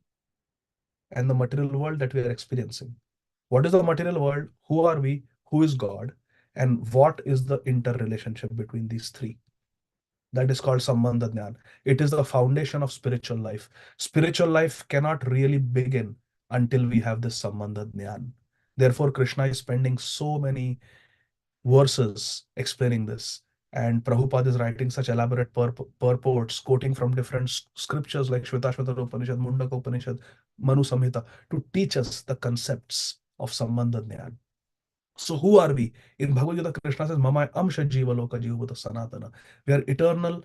Speaker 1: and the material world that we are experiencing. What is the material world? Who are we? Who is God? And what is the interrelationship between these three? That is called Sambandha Dhyan. It is the foundation of spiritual life. Spiritual life cannot really begin until we have this Sambandha Dhyan. Therefore, Krishna is spending so many verses explaining this. And Prabhupada is writing such elaborate purports, quoting from different scriptures like Shvetashvatara Upanishad, Mundaka Upanishad, Manu Samhita, to teach us the concepts of Sambandha Dhyan. So who are we? In Bhagavad Gita, Krishna says, Mama Amsha Jiva Loka Jiva Sanatana. We are eternal,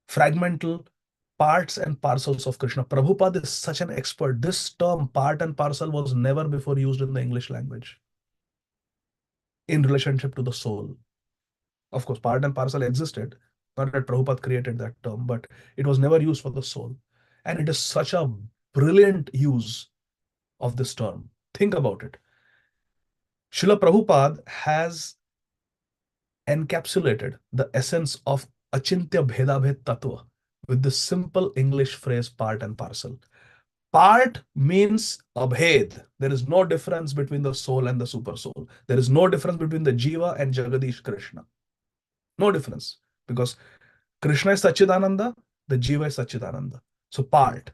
Speaker 1: fragmental parts and parcels of Krishna. Prabhupada is such an expert. This term, part and parcel, was never before used in the English language in relationship to the soul. Of course, part and parcel existed. Not that Prabhupada created that term, but it was never used for the soul. And it is such a brilliant use of this term. Think about it. Srila Prabhupada has encapsulated the essence of Achintya Bhedabhed Tattva with the simple English phrase part and parcel. Part means abhed. There is no difference between the soul and the super soul. There is no difference between the Jiva and Jagadish Krishna. No difference. Because Krishna is Sachidananda, the Jiva is Sachidananda. So part.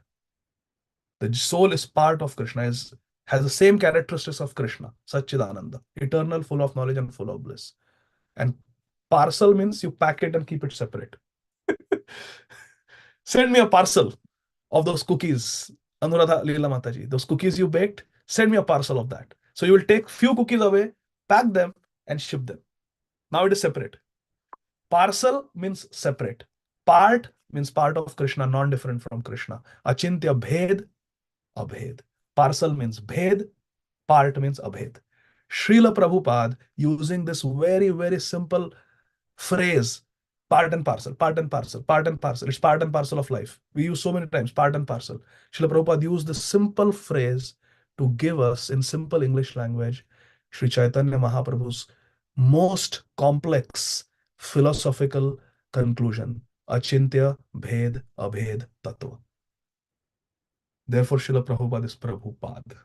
Speaker 1: The soul is part of Krishna, has the same characteristics of Krishna, Sachidananda, eternal, full of knowledge and full of bliss. And parcel means you pack it and keep it separate. Send me a parcel of those cookies, Anuradha Leela Mataji. Those cookies you baked, send me a parcel of that. So you will take few cookies away, pack them, and ship them. Now it is separate. Parcel means separate. Part means part of Krishna, non-different from Krishna. Achintya Bhed, Abhed. Parcel means Bhed, part means Abhed. Srila Prabhupada using this very, very simple phrase, part and parcel, part and parcel, part and parcel. It's part and parcel of life. We use so many times, part and parcel. Srila Prabhupada used this simple phrase to give us, in simple English language, Sri Chaitanya Mahaprabhu's most complex philosophical conclusion. Achintya Bhed Abhed Tattva. Therefore, Srila Prabhupada is Prabhupada.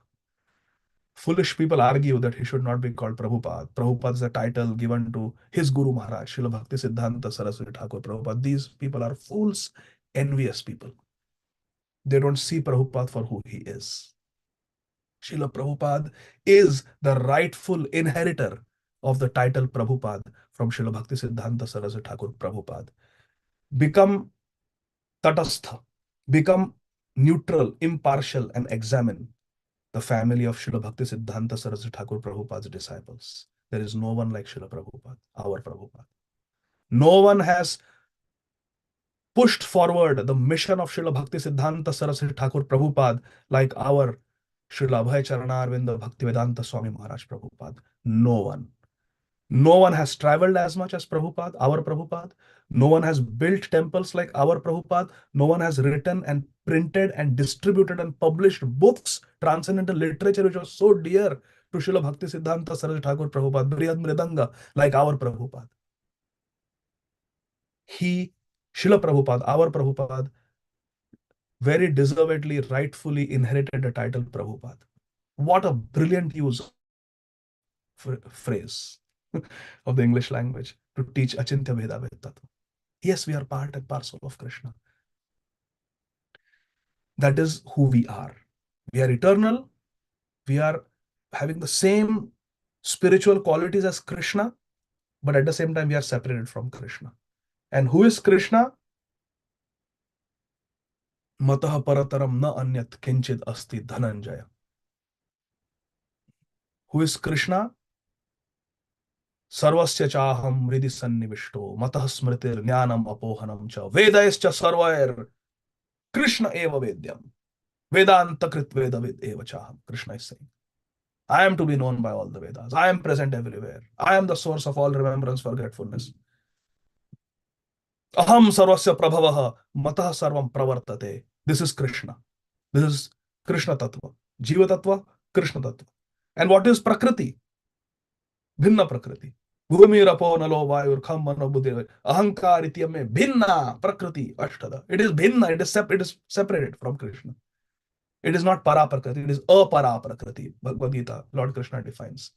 Speaker 1: Foolish people argue that he should not be called Prabhupada. Prabhupada is a title given to his Guru Maharaj, Srila Bhakti Siddhanta Saraswati Thakur Prabhupada. These people are fools, envious people. They don't see Prabhupada for who he is. Srila Prabhupada is the rightful inheritor of the title Prabhupada from Srila Bhakti Siddhanta Saraswati Thakur Prabhupada. Become tatastha, become neutral, impartial, and examine the family of Srila Bhakti Siddhanta Saraswati Thakur Prabhupada's disciples. There is no one like Srila Prabhupada, our Prabhupada. No one has pushed forward the mission of Srila Bhakti Siddhanta Saraswati Thakur Prabhupada like our Srila Abhay Charanarvinda Bhaktivedanta Swami Maharaj Prabhupada. No one. No one has traveled as much as Prabhupada, our Prabhupada. No one has built temples like our Prabhupada. No one has written and printed and distributed and published books, transcendental literature, which was so dear to Srila Bhakti Siddhanta Saraswati Thakur Prabhupada, Brihad Mridanga, like our Prabhupada. He, Srila Prabhupada, our Prabhupada, very deservedly, rightfully inherited the title Prabhupada. What a brilliant use phrase of the English language to teach Achintya Bheda Abhed Tattva. Yes, we are part and parcel of Krishna. That is who we are. We are eternal. We are having the same spiritual qualities as Krishna, but at the same time, we are separated from Krishna. And who is Krishna? Matah parataram na anyat kinchid asti dhananjaya. Who is Krishna? Sarvasya chaham hridi sannivishto matah smritir jnanam apohanam cha vedaischa sarvair Krishna eva vedyam vedanta krit vedavid eva chaham. Krishna is saying, I am to be known by all the Vedas. I am present everywhere. I am the source of all remembrance, forgetfulness. Aham sarvasya prabhavaha matah sarvam pravartate. This is Krishna. This is Krishna Tattva. Jiva Tattva, Krishna Tattva. And what is Prakriti? Bhinna Prakriti. Bhumi rapo nalo vayur kham mano buddhi. Ahankar ityame bhinna Prakriti ashtada. It is bhinna. It is separated from Krishna. It is not para Prakriti. It is apara Prakriti. Bhagavad Gītā, Lord Krishna defines.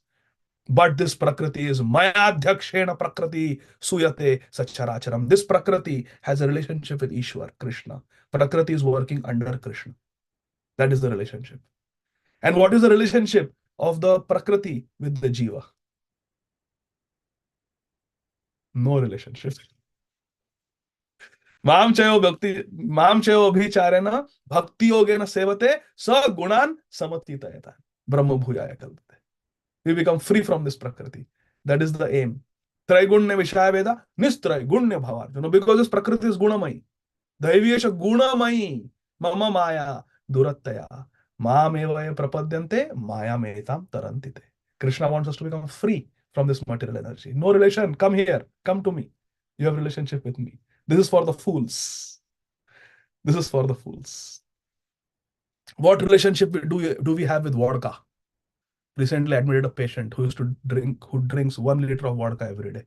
Speaker 1: But this Prakriti is Mayadhyakshena Prakriti Suyate Sacharacharam. This Prakriti has a relationship with Ishwar, Krishna. Prakriti is working under Krishna. That is the relationship. And what is the relationship of the Prakriti with the Jiva? No relationship. Mam chayo abhicharena bhakti yogena sevate sa gunan samatitayata. Brahma bhuyaya kalpate. We become free from this Prakriti. That is the aim. Traigunya Vishaya Veda, Nistraigunya Bhavarjuna. Because this Prakriti is Gunamai. Daiviyesha Gunamai. Mama Maya Durattaya. Mamevaya Prapadyante Maya Metam Tarantite. Krishna wants us to become free from this material energy. No relation. Come here. Come to me. You have a relationship with me. This is for the fools. This is for the fools. What relationship do we have with vodka? Recently admitted a patient who drinks 1 liter of vodka every day.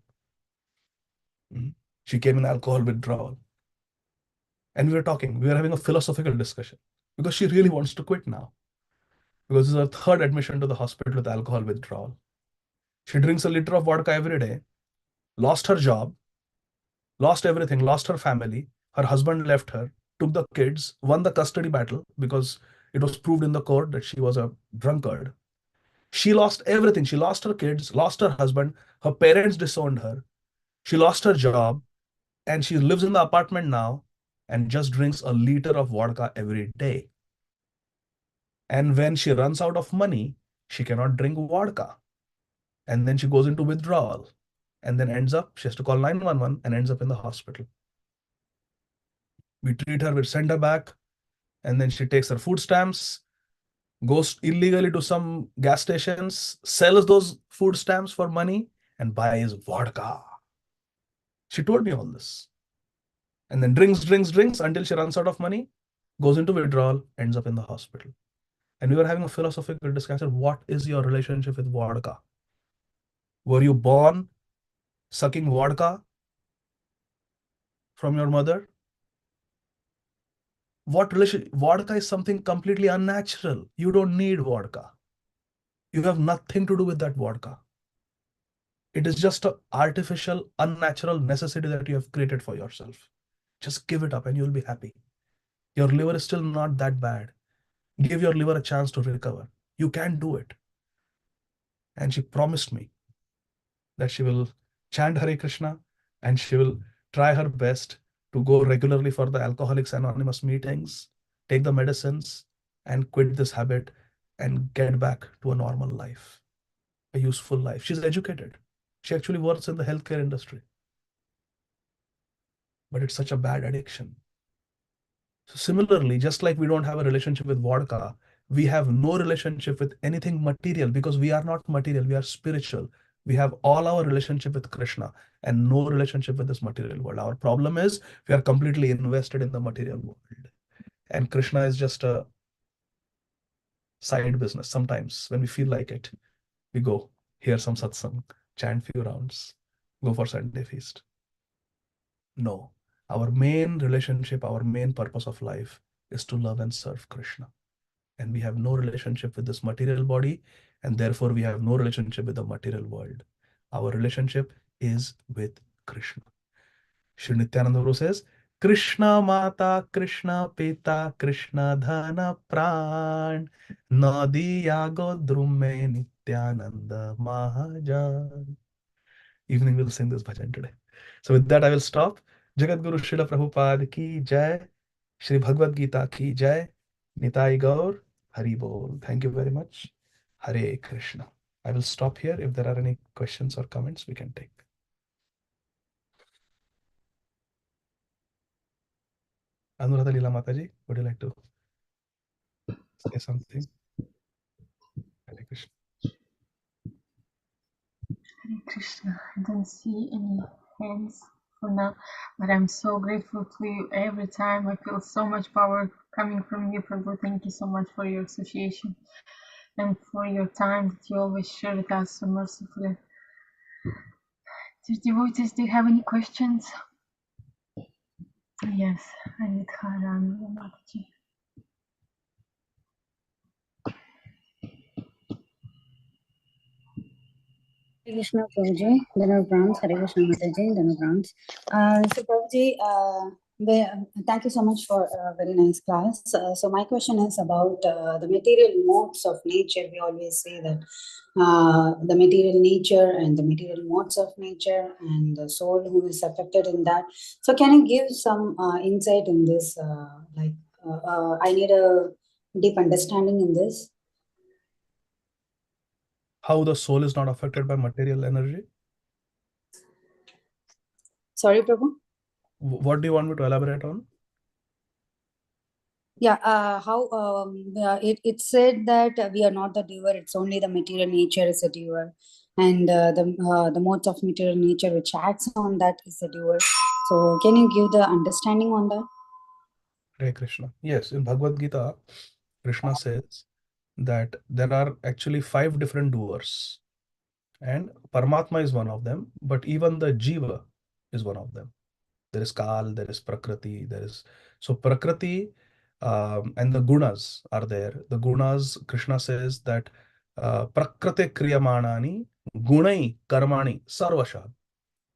Speaker 1: She came in alcohol withdrawal. And we were having a philosophical discussion because she really wants to quit now. Because this is her third admission to the hospital with alcohol withdrawal. She drinks 1 liter of vodka every day, lost her job, lost everything, lost her family. Her husband left her, took the kids, won the custody battle because it was proved in the court that she was a drunkard. She lost everything. She lost her kids, lost her husband. Her parents disowned her. She lost her job and she lives in the apartment now and just drinks 1 liter of vodka every day. And when she runs out of money, she cannot drink vodka. And then she goes into withdrawal and then she has to call 911 and ends up in the hospital. We treat her, we send her back, and then she takes her food stamps. goes illegally to some gas stations, sells those food stamps for money, and buys vodka. She told me all this. And then drinks until she runs out of money, goes into withdrawal, ends up in the hospital. And we were having a philosophical discussion. What is your relationship with vodka? Were you born sucking vodka from your mother? What relation? Vodka is something completely unnatural. You don't need vodka. You have nothing to do with that vodka. It is just an artificial, unnatural necessity that you have created for yourself. Just give it up and you'll be happy. Your liver is still not that bad. Give your liver a chance to recover. You can do it. And she promised me that she will chant Hare Krishna and she will try her best to go regularly for the Alcoholics Anonymous meetings, take the medicines, and quit this habit and get back to a normal life, a useful life. She's educated. She actually works in the healthcare industry. But it's such a bad addiction. So similarly, just like we don't have a relationship with vodka, we have no relationship with anything material because we are not material, we are spiritual. We have all our relationship with Krishna and no relationship with this material world. Our problem is we are completely invested in the material world. And Krishna is just a side business. Sometimes when we feel like it, we go hear some satsang, chant few rounds, go for Sunday feast. No, our main relationship, our main purpose of life is to love and serve Krishna. And we have no relationship with this material body, and therefore we have no relationship with the material world. Our relationship is with Krishna. Shri Nityananda Prabhu says, Krishna Mata, Krishna Pita, Krishna Dhana Pran, Nadiya Godrume Nityananda Mahajan. Evening we'll sing this bhajan today. So with that I will stop. Jagat Guru Srila Prabhupada ki jai. Shri Bhagavad Gita ki jai. Nitai Gaur Hari Bol. Thank you very much. Hare Krishna. I will stop here. If there are any questions or comments, we can take. Anuradha Leela Mataji, would you like to say something? Hare Krishna.
Speaker 2: Hare Krishna. I don't see any hands for now, but I'm so grateful to you every time. I feel so much power coming from you, Prabhu. Thank you so much for your association and for your time that you always share with us so mercifully. Dear devotees, do you have any questions? Yes, Ādi Gadādhara Mataji.
Speaker 3: Hare Krishna Prabhuji, Dhanur Brahms, Hare Krishna Mataji, Dhanur Brahms. So Prabhuji, thank you so much for a very nice class. So my question is about the material modes of nature. We always say that the material nature and the material modes of nature and the soul who is affected in that. So can you give some insight in this? I need a deep understanding in this.
Speaker 1: How the soul is not affected by material energy?
Speaker 3: Sorry, Prabhu?
Speaker 1: What do you want me to elaborate on?
Speaker 3: Yeah, it said that we are not the doer, it's only the material nature is a doer. And the modes of material nature which acts on that is the doer. So can you give the understanding on that?
Speaker 1: Hare Krishna. Yes, in Bhagavad Gita, Krishna says that there are actually 5 different doers. And Paramatma is one of them, but even the Jiva is one of them. There is Kal, there is Prakriti, there is... So Prakriti and the Gunas are there. The Gunas, Krishna says that Prakriti Kriyamanani Gunai Karmani Sarvasha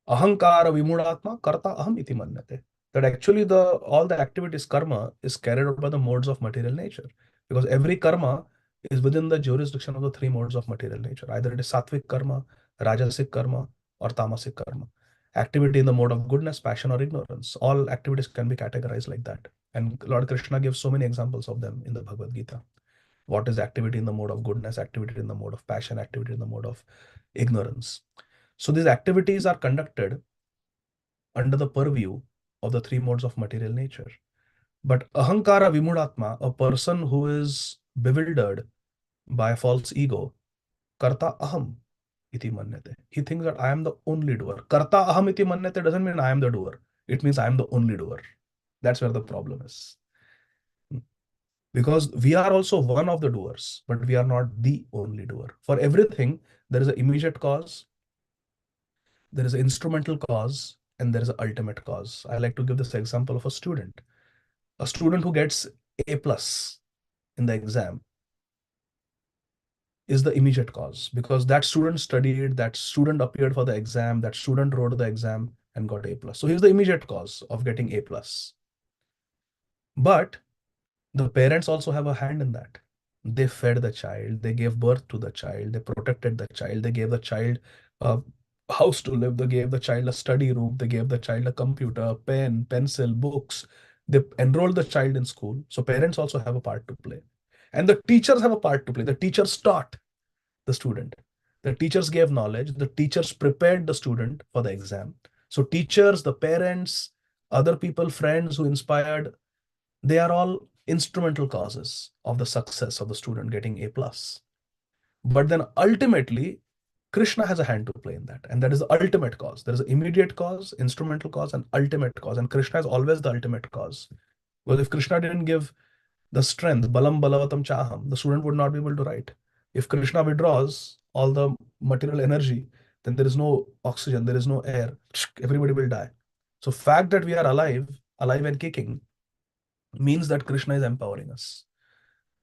Speaker 1: Ahankara Vimudatma Karta Aham Iti Manyate. That actually all the activities karma is carried out by the modes of material nature. Because every karma is within the jurisdiction of the 3 modes of material nature. Either it is sattvic karma, rajasic karma, or tamasic karma. Activity in the mode of goodness, passion, or ignorance. All activities can be categorized like that. And Lord Krishna gives so many examples of them in the Bhagavad Gita. What is activity in the mode of goodness, activity in the mode of passion, activity in the mode of ignorance. So these activities are conducted under the purview of the 3 modes of material nature. But ahankara vimudatma, a person who is bewildered by a false ego. Karta aham iti manyate. He thinks that I am the only doer. Karta aham iti manyate doesn't mean I am the doer. It means I am the only doer. That's where the problem is. Because we are also one of the doers, but we are not the only doer. For everything, there is an immediate cause, there is an instrumental cause, and there is an ultimate cause. I like to give this example of a student. A student who gets A plus in the exam is the immediate cause, because that student studied, that student appeared for the exam, that student wrote the exam and got A plus. So he's the immediate cause of getting A plus. But the parents also have a hand in that. They fed the child, they gave birth to the child, they protected the child, they gave the child a house to live, they gave the child a study room, they gave the child a computer, a pen, pencil, books. They enrolled the child in school. So parents also have a part to play. And the teachers have a part to play. The teachers taught the student. The teachers gave knowledge. The teachers prepared the student for the exam. So teachers, the parents, other people, friends who inspired, they are all instrumental causes of the success of the student getting A plus. But then ultimately, Krishna has a hand to play in that. And that is the ultimate cause. There is an immediate cause, instrumental cause, and ultimate cause. And Krishna is always the ultimate cause. Because if Krishna didn't give the strength, balam balavatam chaham, the student would not be able to write. If Krishna withdraws all the material energy, then there is no oxygen, there is no air, everybody will die. So fact that we are alive and kicking, means that Krishna is empowering us.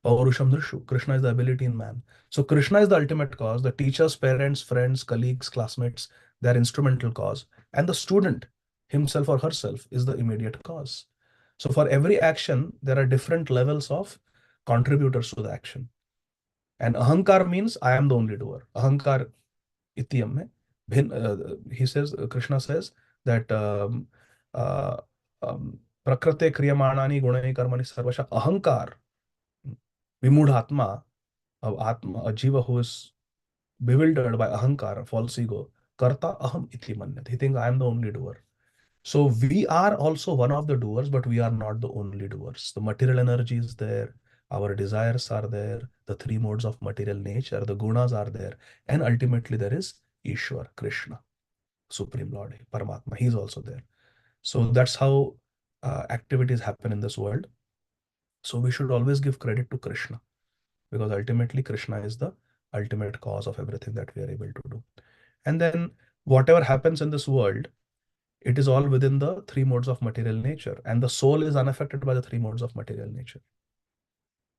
Speaker 1: Paurusham Nrishu. Krishna is the ability in man. So Krishna is the ultimate cause. The teachers, parents, friends, colleagues, classmates, they are instrumental cause. And the student himself or herself is the immediate cause. So for every action, there are different levels of contributors to the action. And ahankar means I am the only doer. Ahankar ityam mein. He says, Krishna says that prakrate kriyamanani gunani karmani sarvasha ahankar. Vimudh Atma, a jiva who is bewildered by ahankar, false ego, karta aham iti manyate. He thinks I am the only doer. So we are also one of the doers, but we are not the only doers. The material energy is there, our desires are there, the three modes of material nature, the gunas are there, and ultimately there is Ishwar, Krishna, Supreme Lord, Paramatma. He is also there. So that's how activities happen in this world. So we should always give credit to Krishna, because ultimately Krishna is the ultimate cause of everything that we are able to do. And then whatever happens in this world, it is all within the three modes of material nature, and the soul is unaffected by the three modes of material nature.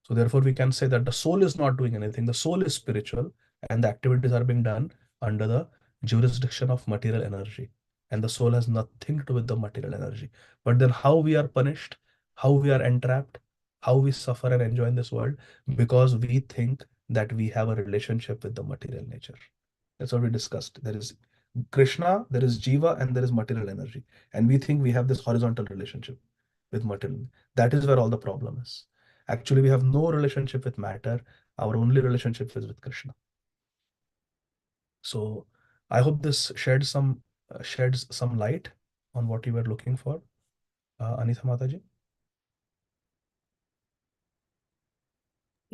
Speaker 1: So therefore we can say that the soul is not doing anything. The soul is spiritual, and the activities are being done under the jurisdiction of material energy. And the soul has nothing to do with the material energy. But then how we are punished, how we are entrapped, how we suffer and enjoy in this world, because we think that we have a relationship with the material nature. That's what we discussed. There is Krishna, there is Jiva, and there is material energy. And we think we have this horizontal relationship with material. That is where all the problem is. Actually, we have no relationship with matter. Our only relationship is with Krishna. So I hope this sheds some light on what you were looking for. Anitha Mataji.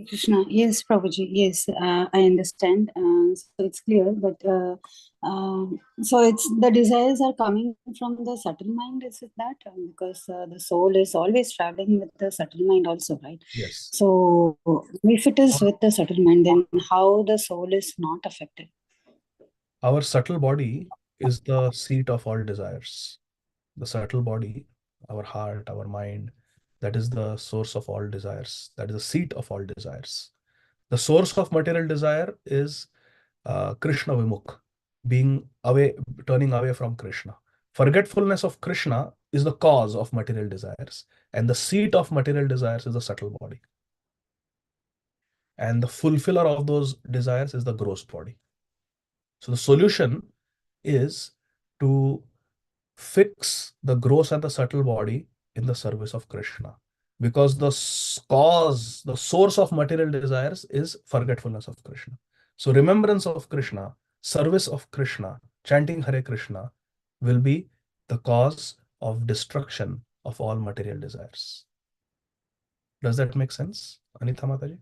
Speaker 3: Krishna, yes, Prabhuji, yes, I understand. So it's clear, but so it's the desires are coming from the subtle mind, is it that? Because the soul is always traveling with the subtle mind also, right?
Speaker 1: Yes.
Speaker 3: So if it is with the subtle mind, then how the soul is not affected?
Speaker 1: Our subtle body is the seat of all desires. The subtle body, our heart, our mind, that is the source of all desires. That is the seat of all desires. The source of material desire is Krishna Vimukh, being away, turning away from Krishna. Forgetfulness of Krishna is the cause of material desires, and the seat of material desires is the subtle body. And the fulfiller of those desires is the gross body. So the solution is to fix the gross and the subtle body in the service of Krishna. Because the cause, the source of material desires is forgetfulness of Krishna. So remembrance of Krishna, service of Krishna, chanting Hare Krishna will be the cause of destruction of all material desires. Does that make sense, Anitha Mataji?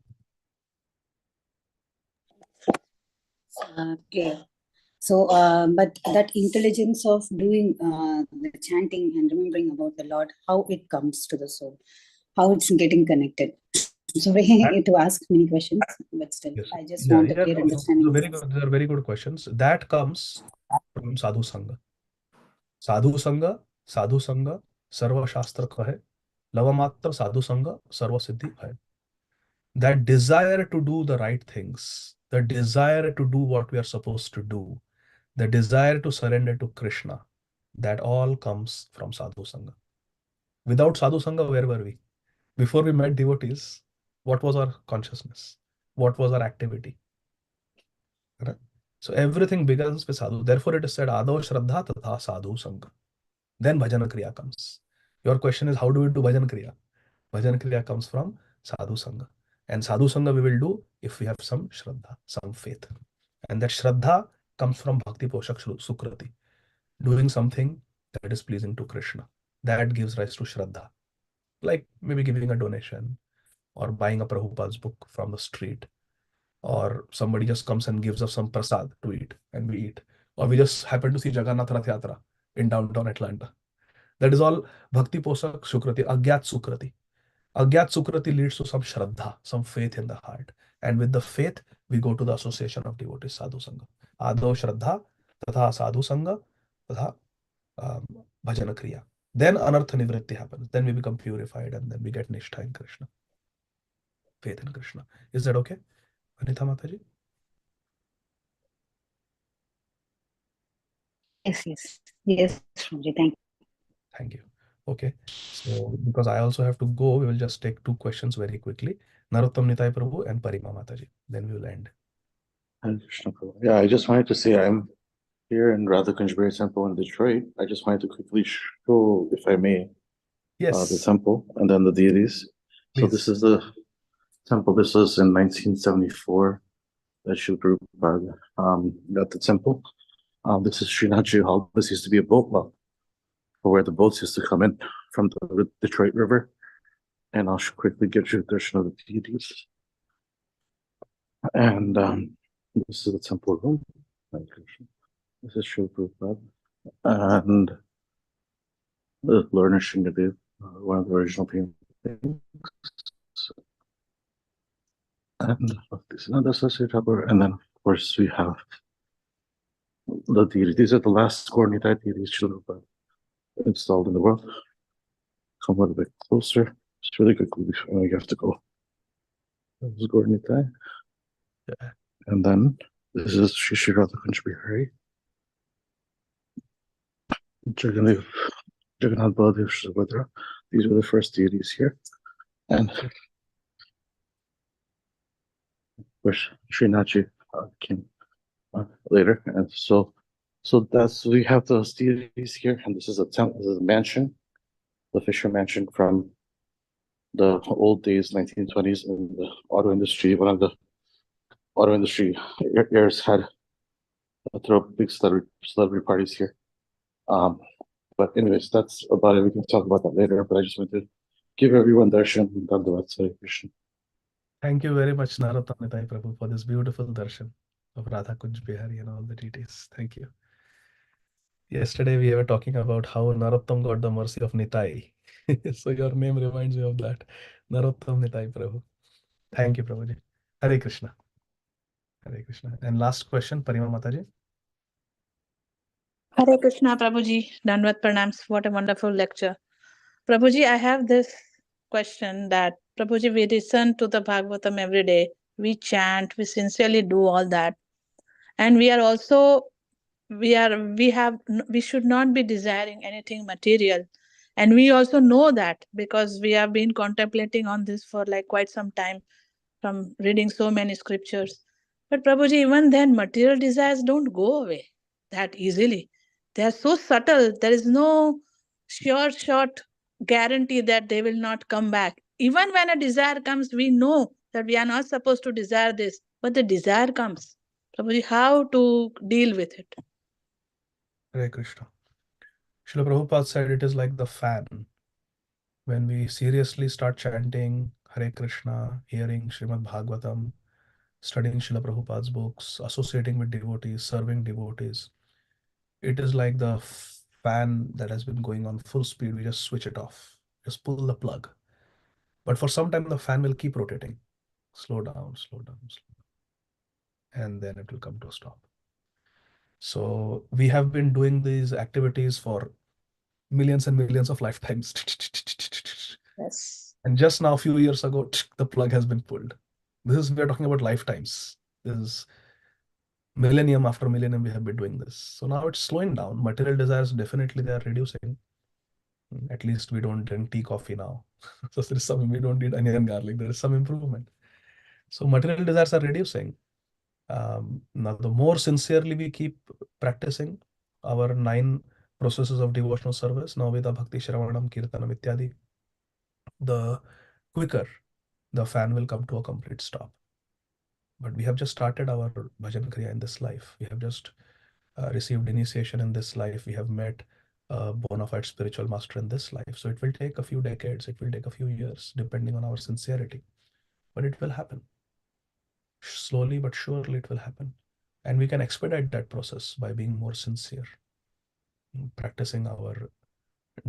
Speaker 3: clear. So, but that intelligence of doing the chanting and remembering about the Lord, how it comes to the soul, how it's getting connected. Sorry to ask many questions, but still,
Speaker 1: Yes.
Speaker 3: I just want a clear
Speaker 1: These
Speaker 3: understanding.
Speaker 1: are very good questions. That comes from Sadhu Sangha. Sadhu Sangha, Sarva Shastra Kahe, Lavamatra Sadhu Sangha, Sarva Siddhi Hai. That desire to do the right things, the desire to do what we are supposed to do, the desire to surrender to Krishna, that all comes from Sadhu Sangha. Without Sadhu Sangha, where were we? Before we met devotees, what was our consciousness? What was our activity? Right? So everything begins with sadhu. Therefore, it is said, Ādo Shraddha Tatha Sadhu Sangha. Then Bhajan Kriya comes. Your question is, how do we do Bhajan Kriya? Bhajan Kriya comes from Sadhu Sangha. And Sadhu Sangha we will do if we have some Shraddha, some faith. And that Shraddha comes from Bhakti Poshak Sukrati. Doing something that is pleasing to Krishna. That gives rise to Shraddha. Like maybe giving a donation or buying a Prabhupada's book from the street, or somebody just comes and gives us some prasad to eat and we eat, or we just happen to see Jagannath Rath Yatra in downtown Atlanta. That is all Bhakti Posak Sukrati, Agyat Sukrati. Agyat Sukrati leads to some Shraddha, some faith in the heart. And with the faith, we go to the association of devotees, Sadhu Sangha. Ādo Shraddha, Tatha Sadhu Sangha, Tatha Bhajana Kriya. Then Anartha Nivritti happens. Then we become purified and then we get Nishtha in Krishna. Faith in Krishna. Is that okay? Anitha Mataji?
Speaker 3: Yes, Swamiji, thank you.
Speaker 1: Thank you. Okay. So, because I also have to go, we will just take two questions very quickly. Narottam Nitai Prabhu and Parima Mataji. Then we will end.
Speaker 4: Hare Krishna Prabhu. Yeah, I just wanted to say I'm here in Radha Kunjbari Temple in Detroit. I just wanted to quickly show, if I may,
Speaker 1: Yes.
Speaker 4: the temple and then the deities.
Speaker 1: Please.
Speaker 4: So this is the temple. This was in 1974 that Srila Prabhupada got the temple. This is Srinathji Hall. This used to be a boat lot for where the boats used to come in from the Detroit River. And I'll quickly get you a darshan of the deities. And this is the temple room. This is Srila Prabhupada. And the Lord Nrsimhadev, one of the original paintings. And then, of course, we have the deities. These are the last Gaura-Nitai deities Srila Prabhupada installed in the world. Come a little bit closer. It's really quickly before you have to go. This is Gaura-Nitai.
Speaker 1: Yeah.
Speaker 4: And then this is Shri Radha Kunj Bihari. Jagannath Baladev Subhadra. These were the first deities here. And of course, Srinathji came later. And so that's, we have those deities here. And this is a temple, this is a mansion, the Fisher Mansion from the old days, 1920s, in the auto industry. One of the auto industry heirs had throw big celebrity parties here. But anyways, that's about it. We can talk about that later. But I just wanted to give everyone darshan and Dandavad Hare Krishna.
Speaker 1: Thank you very much, Narottam Nitai Prabhu, for this beautiful darshan of Radha Kunj Bihari and all the deities. Thank you. Yesterday we were talking about how Narottam got the mercy of Nitai. So your name reminds me of that. Narottam Nitai Prabhu. Thank you, Prabhuji. Hare Krishna. Hare Krishna. And last question, Parima Mataji.
Speaker 5: Hare Krishna, Prabhuji. Dandavat Pranams. What a wonderful lecture. Prabhuji, I have this question that, Prabhuji, we listen to the Bhagavatam every day. We chant, we sincerely do all that. And we are also, we should not be desiring anything material. And we also know that because we have been contemplating on this for like quite some time from reading so many scriptures. But Prabhuji, even then, material desires don't go away that easily. They are so subtle. There is no short guarantee that they will not come back. Even when a desire comes, we know that we are not supposed to desire this, but the desire comes. Prabhuji, how to deal with it?
Speaker 1: Hare Krishna. Srila Prabhupada said it is like the fan. When we seriously start chanting Hare Krishna, hearing Srimad Bhagavatam, studying Srila Prabhupada's books, associating with devotees, serving devotees. It is like the fan that has been going on full speed. We just switch it off, just pull the plug. But for some time, the fan will keep rotating. Slow down, slow down, slow down. And then it will come to a stop. So we have been doing these activities for millions and millions of lifetimes.
Speaker 5: Yes.
Speaker 1: And just now, a few years ago, the plug has been pulled. We are talking about lifetimes. This is millennium after millennium we have been doing this. So now it's slowing down. Material desires, definitely they are reducing. At least we don't drink tea, coffee now. So there is some, we don't eat onion and garlic. There is some improvement. So material desires are reducing. Now, the more sincerely we keep practicing our 9 processes of devotional service, Navaveda, Bhakti, Shravanam, Kirtanam, Ityadi, the quicker the fan will come to a complete stop. But we have just started our bhajan kriya in this life. We have just received initiation in this life. We have met a bona fide spiritual master in this life. So it will take a few decades, it will take a few years, depending on our sincerity. But it will happen. Slowly but surely it will happen. And we can expedite that process by being more sincere, practicing our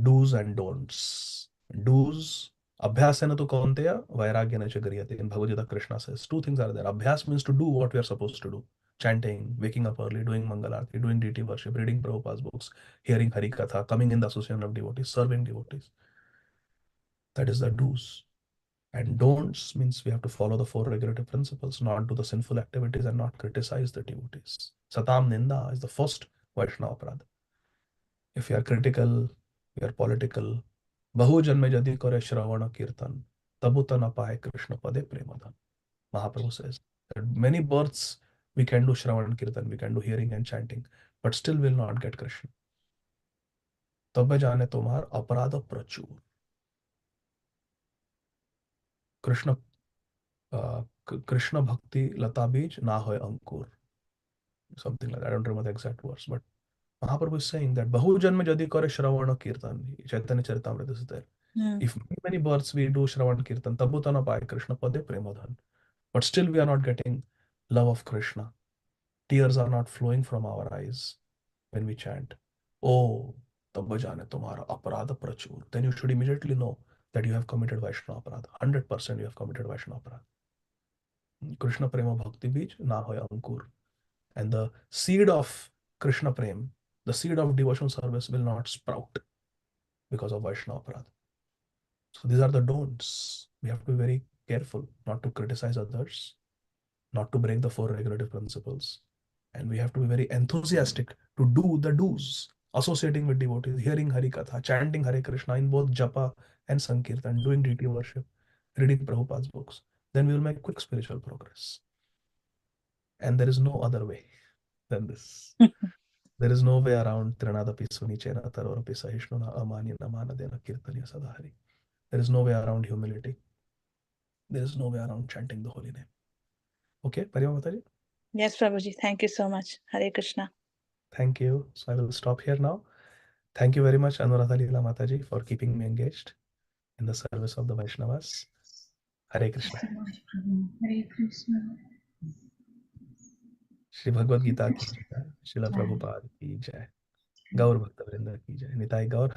Speaker 1: do's and don'ts. Do's, abhyasena tu kaunteya, vairagyena cha gariyate. In Bhagavad Gita, Krishna says 2 things are there. Abhyas means to do what we are supposed to do. Chanting, waking up early, doing Mangalarti, doing deity worship, reading Prabhupada's books, hearing Hari Katha, coming in the association of devotees, serving devotees. That is the do's. And don'ts means we have to follow the 4 regulative principles, not do the sinful activities and not criticize the devotees. Satam Ninda is the first Vaishnava Aparadha. If you are critical, you are political, Bahu janme jadi kare Shravana Kirtan, tabuta na paye Krishna pade premadhan. Mahaprabhu says that many births we can do Shravan Kirtan, we can do hearing and chanting, but still will not get Krishna. Tabbe jane tomar aparadha prachur. Krishna Bhakti Lata Bij na hoy Ankur. Something like that. I don't remember the exact words, but Mahaprabhu is saying that Bahu janma jadi kare Shravana Kirtan, Chaitanya Charitamrita is there. If many births we do Shravan Kirtan, tabutana pai Krishna pade premadhan. But still we are not getting love of Krishna. Tears are not flowing from our eyes when we chant. Oh, tabba jane tumhara aparadha prachur. Then you should immediately know that you have committed Vaishnava aparadha. 100% you have committed Vaishnava aparadha. Krishna prema bhakti bij na hoy ankur. And the seed of Krishna prem, the seed of devotional service will not sprout because of Vaishnava aparadha. So these are the don'ts. We have to be very careful not to criticize others, not to break the 4 regulative principles. And we have to be very enthusiastic to do the do's, associating with devotees, hearing Hari Katha, chanting Hare Krishna in both Japa and Sankirtan, doing deity worship, reading Prabhupada's books. Then we will make quick spiritual progress. And there is no other way than this. There is no way around Trinadapi Sunichena Tarorapi Sahishnuna Amani Namanadena Kirtanya Sadahari. There is no way around humility. There is no way around chanting the holy name. Okay, Parima Mataji?
Speaker 5: Yes, Prabhuji. Thank you so much. Hare Krishna.
Speaker 1: Thank you. So I will stop here now. Thank you very much, Anuradha Leela Mataji, for keeping me engaged in the service of the Vaishnavas. Hare Krishna.
Speaker 2: Hare Krishna.
Speaker 1: Shri Bhagavad Gita ki jai, Srila Prabhupada ki jai, Gaur Bhakta Vrinda ki jai, Nitai Gaur